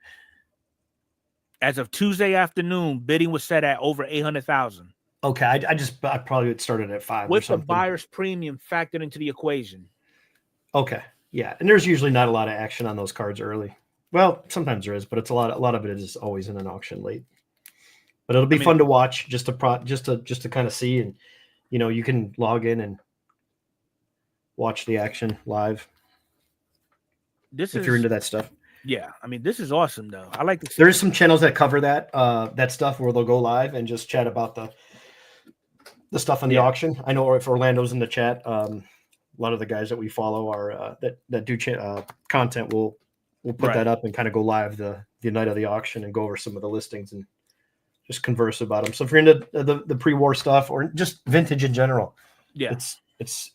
As of Tuesday afternoon, bidding was set at over 800,000. Okay, I probably would start it at 5 with or something. The buyer's premium factored into the equation. Okay, yeah, and there's usually not a lot of action on those cards early. Well, sometimes there is, but it's a lot of it is always in an auction late. But it'll be fun to watch, just to kind of see, and you can log in and watch the action live. If you're into that stuff. Yeah, this is awesome though. I like to see. There's some channels that cover that stuff where they'll go live and just chat about the stuff on the auction. I know if Orlando's in the chat, a lot of the guys that we follow are that do content will put that up and kind of go live the night of the auction and go over some of the listings and just converse about them. So if you're into the pre-war stuff or just vintage in general, it's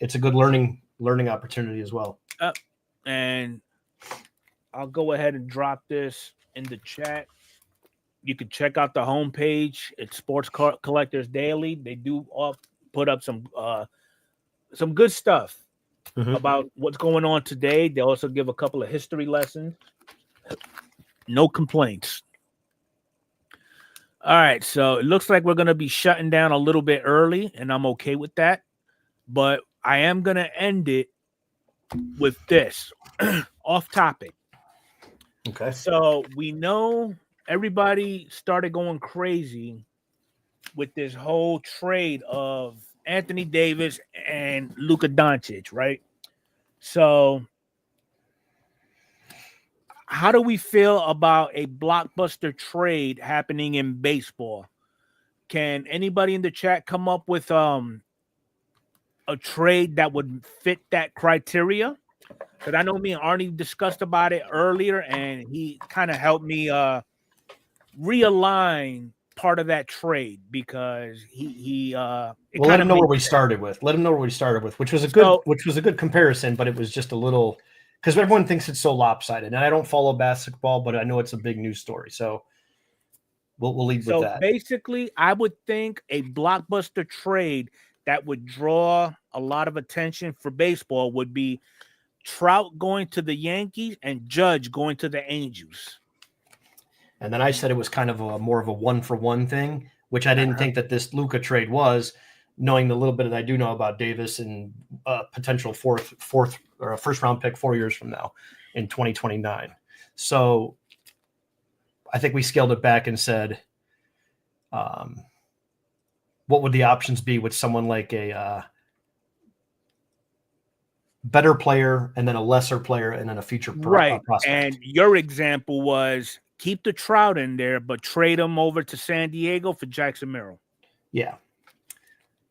a good learning opportunity as well. And I'll go ahead and drop this in the chat. You can check out the homepage. It's Sports Collectors Daily. They do put up some good stuff about what's going on today. They also give a couple of history lessons. No complaints. All right, so it looks like we're going to be shutting down a little bit early, and I'm okay with that. But I am going to end it with this off topic. Okay. So we know everybody started going crazy with this whole trade of Anthony Davis and Luka Doncic, right? So how do we feel about a blockbuster trade happening in baseball? Can anybody in the chat come up with a trade that would fit that criteria? Because I know me and Arnie discussed about it earlier, and he kind of helped me realign part of that trade because he let him know where we started with. Let him know where we started with, which was a good comparison, but it was just a little because everyone thinks it's so lopsided, and I don't follow basketball, but I know it's a big news story, so we'll lead with that. So basically, I would think a blockbuster trade that would draw a lot of attention for baseball would be Trout going to the Yankees and Judge going to the Angels. And then I said it was kind of more of a 1-for-1 thing, which I didn't think that this Luka trade was, knowing the little bit that I do know about Davis and potential fourth or a first round pick 4 years from now in 2029. So I think we scaled it back and said, what would the options be with someone like a better player and then a lesser player and then a future prospect? And your example was keep the Trout in there, but trade him over to San Diego for Jackson Merrill. Yeah.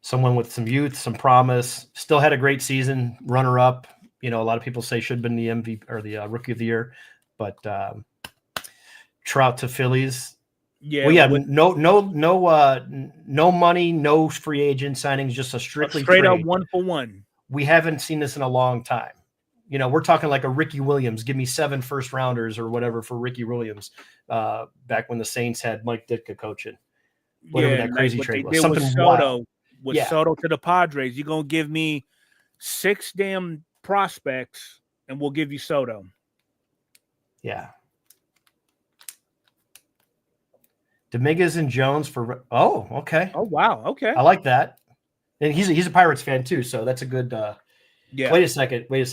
someone with some youth, some promise. Still had a great season, runner up. A lot of people say should have been the MVP or the Rookie of the Year, but Trout to Phillies. Yeah, well, yeah, no money, no free agent signings, just a strictly straight trade. up 1-for-1. We haven't seen this in a long time. We're talking like a Ricky Williams. Give me 7 first rounders or whatever for Ricky Williams. Back when the Saints had Mike Ditka coaching, whatever that crazy trade was, something wild. With Soto to the Padres, you're gonna give me 6 damn prospects, and we'll give you Soto. Yeah. Dominguez and Jones for okay. Oh wow, okay. I like that. And he's a Pirates fan too, so that's a good yeah. Wait a second. Let's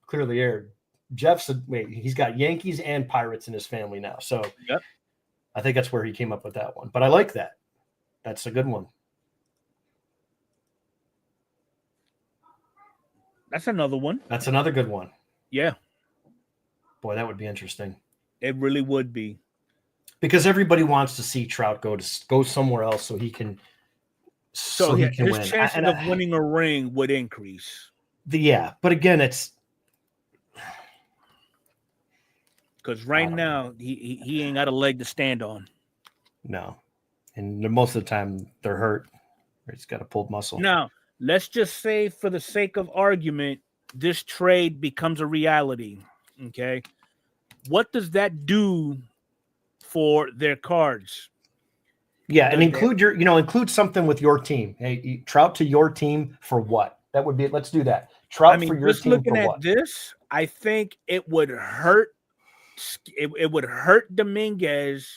clear the air. He's got Yankees and Pirates in his family now. So yep. I think that's where he came up with that one. But I like that. That's a good one. That's another one. That's another good one. Yeah. Boy, that would be interesting. It really would be. Because everybody wants to see Trout go somewhere else so he can he can his win. chances of winning a ring would increase. But again, it's because right now he ain't got a leg to stand on. No, and most of the time they're hurt. Or he's got a pulled muscle. Now, let's just say, for the sake of argument, this trade becomes a reality. Okay, what does that do for their cards? Yeah, and include something with your team. Hey, Trout to your team for what? That would be. Let's do that. Trout for your just team looking for at what? this, I think it would hurt. It would hurt Dominguez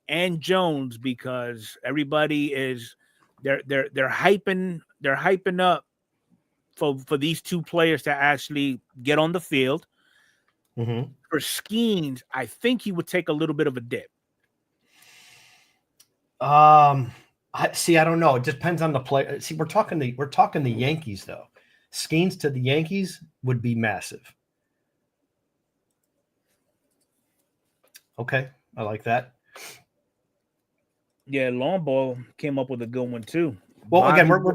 and Jones because everybody is they're hyping up for these two players to actually get on the field. Mm-hmm. For Skeens, I think he would take a little bit of a dip. I don't know. It depends on the play. See, we're talking the Yankees though. Skeens to the Yankees would be massive. Okay, I like that. Yeah, Long Ball came up with a good one too. Well, again, we're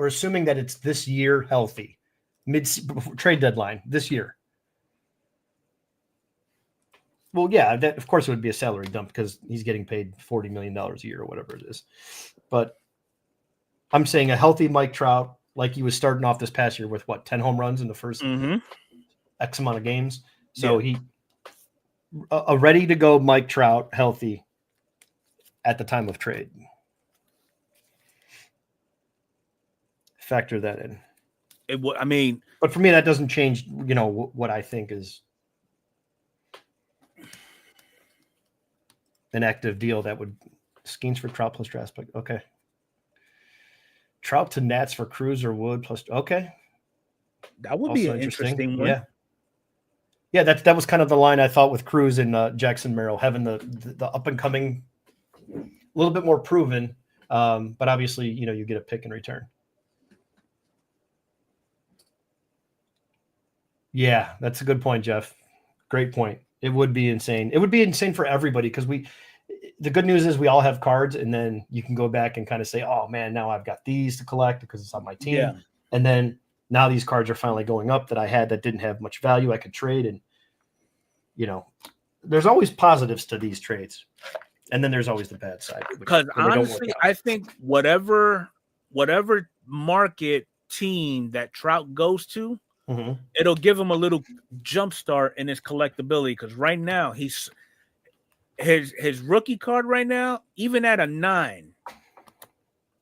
assuming that it's this year healthy, mid trade deadline this year. Well, yeah, of course it would be a salary dump because he's getting paid $40 million a year or whatever it is. But I'm saying a healthy Mike Trout, like he was starting off this past year with 10 home runs in the first X amount of games. So a ready to go Mike Trout, healthy at the time of trade. Factor that in. But for me, that doesn't change, what I think is an active deal that would Skeens for Trout plus draft pick. Okay. Trout to Nats for Cruz or Wood plus. Okay. That would be an interesting one. Yeah. Yeah. That was kind of the line I thought with Cruz and Jackson Merrill, having the up and coming, a little bit more proven. But obviously, you get a pick in return. Yeah, that's a good point, Jeff. Great point. It would be insane. It would be insane for everybody because the good news is we all have cards, and then you can go back and kind of say, oh man, now I've got these to collect because it's on my team. Yeah. And then now these cards are finally going up that I had that didn't have much value. I could trade, and there's always positives to these trades. And then there's always the bad side. Because honestly, I think whatever market team that Trout goes to, it'll give him a little jump start in his collectability. Because right now, his rookie card right now, even at a 9,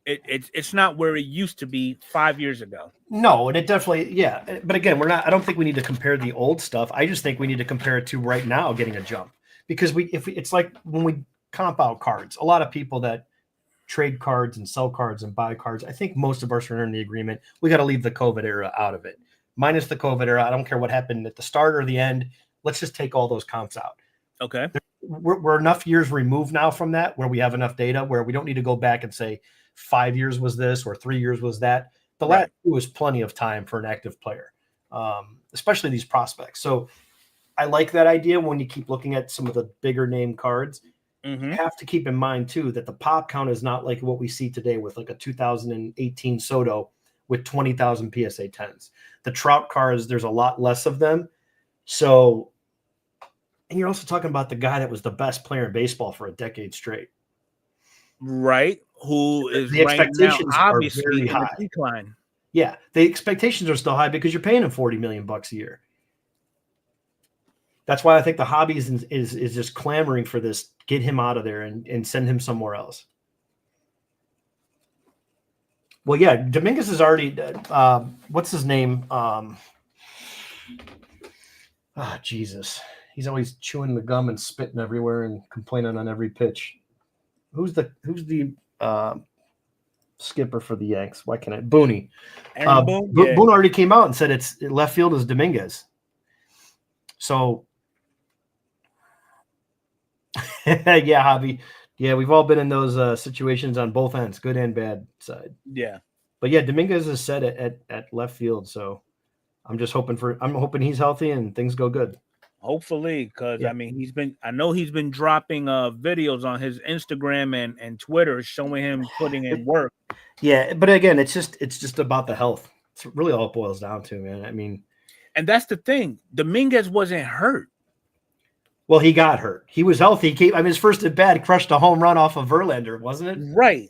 it's not where it used to be 5 years ago. No, and it definitely, yeah. But again, I don't think we need to compare the old stuff. I just think we need to compare it to right now getting a jump. Because it's like when we comp out cards, a lot of people that trade cards and sell cards and buy cards, I think most of us are in the agreement. We got to leave the COVID era out of it. Minus the COVID era. I don't care what happened at the start or the end. Let's just take all those comps out. Okay. We're enough years removed now from that where we have enough data where we don't need to go back and say 5 years was this or 3 years was that. The last 2 was plenty of time for an active player, especially these prospects. So I like that idea when you keep looking at some of the bigger name cards. Mm-hmm. You have to keep in mind too that the pop count is not like what we see today with like a 2018 Soto with 20,000 PSA 10s. The Trout cars, there's a lot less of them. So, and you're also talking about the guy that was the best player in baseball for a decade straight. Right. Who is the right now expectations are obviously very in high. the decline. Yeah, the expectations are still high because you're paying him $40 million a year. That's why I think the hobby is just clamoring for this. Get him out of there and send him somewhere else. Well, yeah, Dominguez is already. What's his name? Jesus, he's always chewing the gum and spitting everywhere and complaining on every pitch. Who's the skipper for the Yanks? Why can't I? Booney. Boone, Boone already came out and said it's left field is Dominguez. So, yeah, Hobby. Yeah, we've all been in those situations on both ends, good and bad side. Yeah. But yeah, Dominguez is set at left field. So I'm hoping he's healthy and things go good. Hopefully, because I mean, I know he's been dropping videos on his Instagram and Twitter showing him putting in work. Yeah, but again, it's just about the health. It's really all it boils down to, man. I mean, and that's the thing. Dominguez wasn't hurt. Well, he got hurt. He was healthy. His first at bat crushed a home run off of Verlander, wasn't it? Right.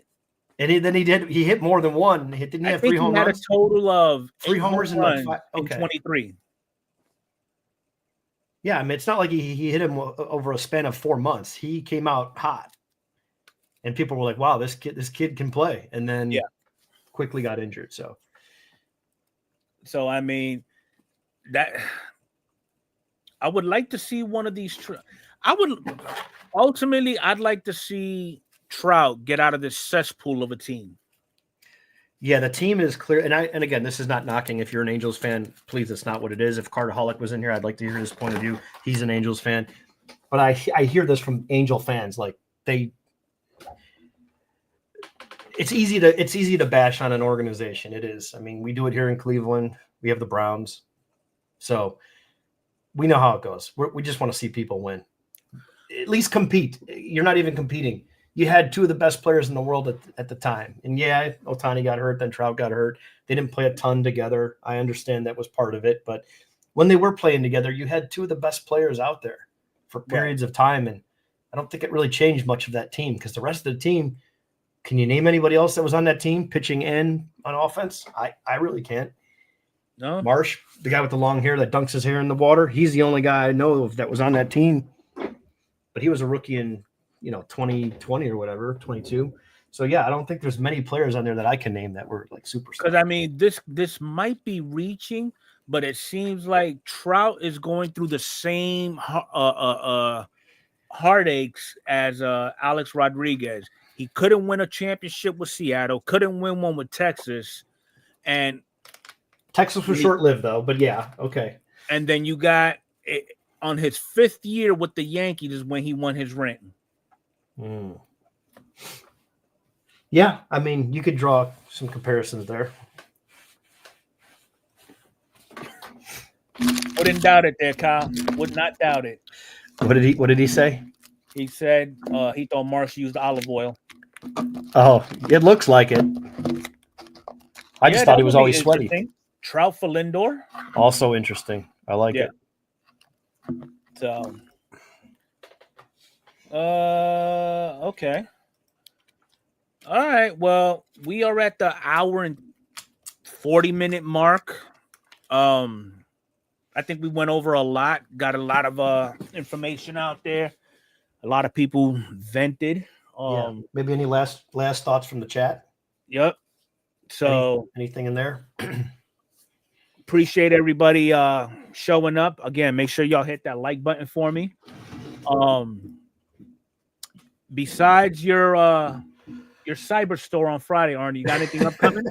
And he hit more than one. Didn't he have 3 home runs? He had a total of 3 homers in like 5, in 23. Yeah, I mean, it's not like he hit him over a span of 4 months. He came out hot, and people were like, "Wow, this kid can play," and then quickly got injured. So I mean, that I would like to see one of these. I'd like to see Trout get out of this cesspool of a team. Yeah, the team is clear. And again, this is not knocking. If you're an Angels fan, please, it's not what it is. If Cardaholic was in here, I'd like to hear his point of view. He's an Angels fan. But I hear this from Angel fans. Like it's easy to bash on an organization. It is. I mean, we do it here in Cleveland. We have the Browns. So we know how it goes. We just want to see people win. At least compete. You're not even competing. You had 2 of the best players in the world at the time. And yeah, Ohtani got hurt, then Trout got hurt. They didn't play a ton together. I understand that was part of it. But when they were playing together, you had 2 of the best players out there for periods of time. And I don't think it really changed much of that team because the rest of the team, can you name anybody else that was on that team, pitching and on offense? I really can't. No. Marsh, the guy with the long hair that dunks his hair in the water, he's the only guy I know of that was on that team. But he was a rookie in 2020 or whatever, 22. So yeah, I don't think there's many players on there that I can name that were like superstars. Because I mean, this might be reaching, but it seems like Trout is going through the same heartaches as Alex Rodriguez. He couldn't win a championship with Seattle, couldn't win one with Texas, and Texas was short-lived though. But yeah, okay. And then you got on his 5th year with the Yankees is when he won his ring. Yeah, I mean, you could draw some comparisons there. Wouldn't doubt it there, Kyle. Would not doubt it. What did he say? He said he thought Marsh used olive oil. Oh, it looks like it. I just thought he was always sweaty. Trout for Lindor. Also interesting. I like it. So okay. All right. Well, we are at the hour and 40-minute mark. I think we went over a lot, got a lot of information out there. A lot of people vented. Maybe any last thoughts from the chat? Yep. So anything in there? Appreciate everybody showing up. Again, make sure y'all hit that like button for me. Besides your cyber store on Friday, Arnie, you got anything upcoming?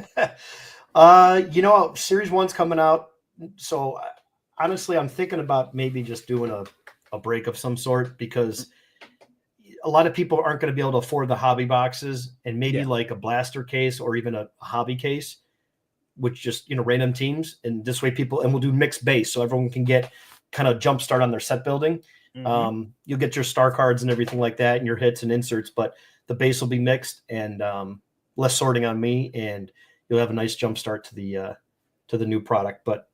Series 1's coming out. So honestly, I'm thinking about maybe just doing a break of some sort because a lot of people aren't going to be able to afford the hobby boxes and maybe like a blaster case or even a hobby case, which just, random teams. And this way we'll do mixed base so everyone can get kind of jump start on their set building. You'll get your star cards and everything like that, and your hits and inserts, but the base will be mixed and less sorting on me, and you'll have a nice jump start to the new product. But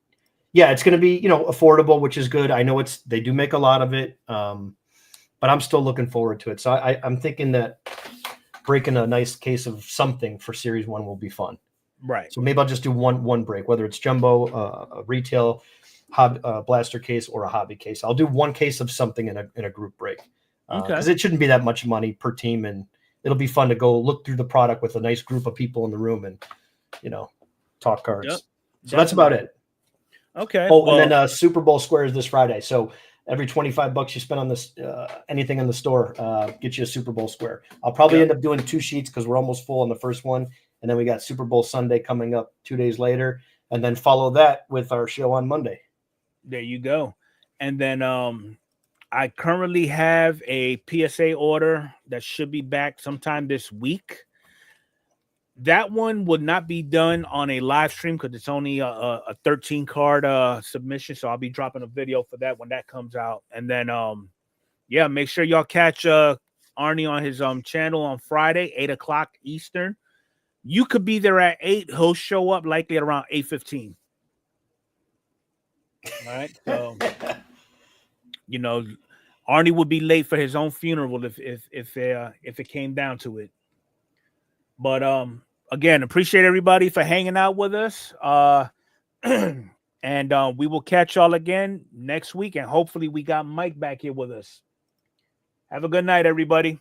yeah, it's going to be, affordable, which is good. I know they do make a lot of it, but I'm still looking forward to it. So I'm thinking that breaking a nice case of something for Series 1 will be fun. Right. So maybe I'll just do one break, whether it's jumbo, a retail blaster case, or a hobby case. I'll do one case of something in a group break, because it shouldn't be that much money per team, and it'll be fun to go look through the product with a nice group of people in the room and talk cards. Yep, so definitely. That's about it. Okay. And then Super Bowl squares this Friday. So every $25 you spend on this anything in the store gets you a Super Bowl square. I'll probably end up doing 2 sheets because we're almost full on the first one. And then we got Super Bowl Sunday coming up 2 days later, and then follow that with our show on Monday. There you go. And then I currently have a PSA order that should be back sometime this week. That one would not be done on a live stream because it's only a 13 card submission. So I'll be dropping a video for that when that comes out. And then, make sure y'all catch Arnie on his channel on Friday, 8:00 Eastern. You could be there at 8. He'll show up likely at around 8:15. All right. So, Arnie would be late for his own funeral if it came down to it. But again, appreciate everybody for hanging out with us. And we will catch y'all again next week. And hopefully we got Mike back here with us. Have a good night, everybody.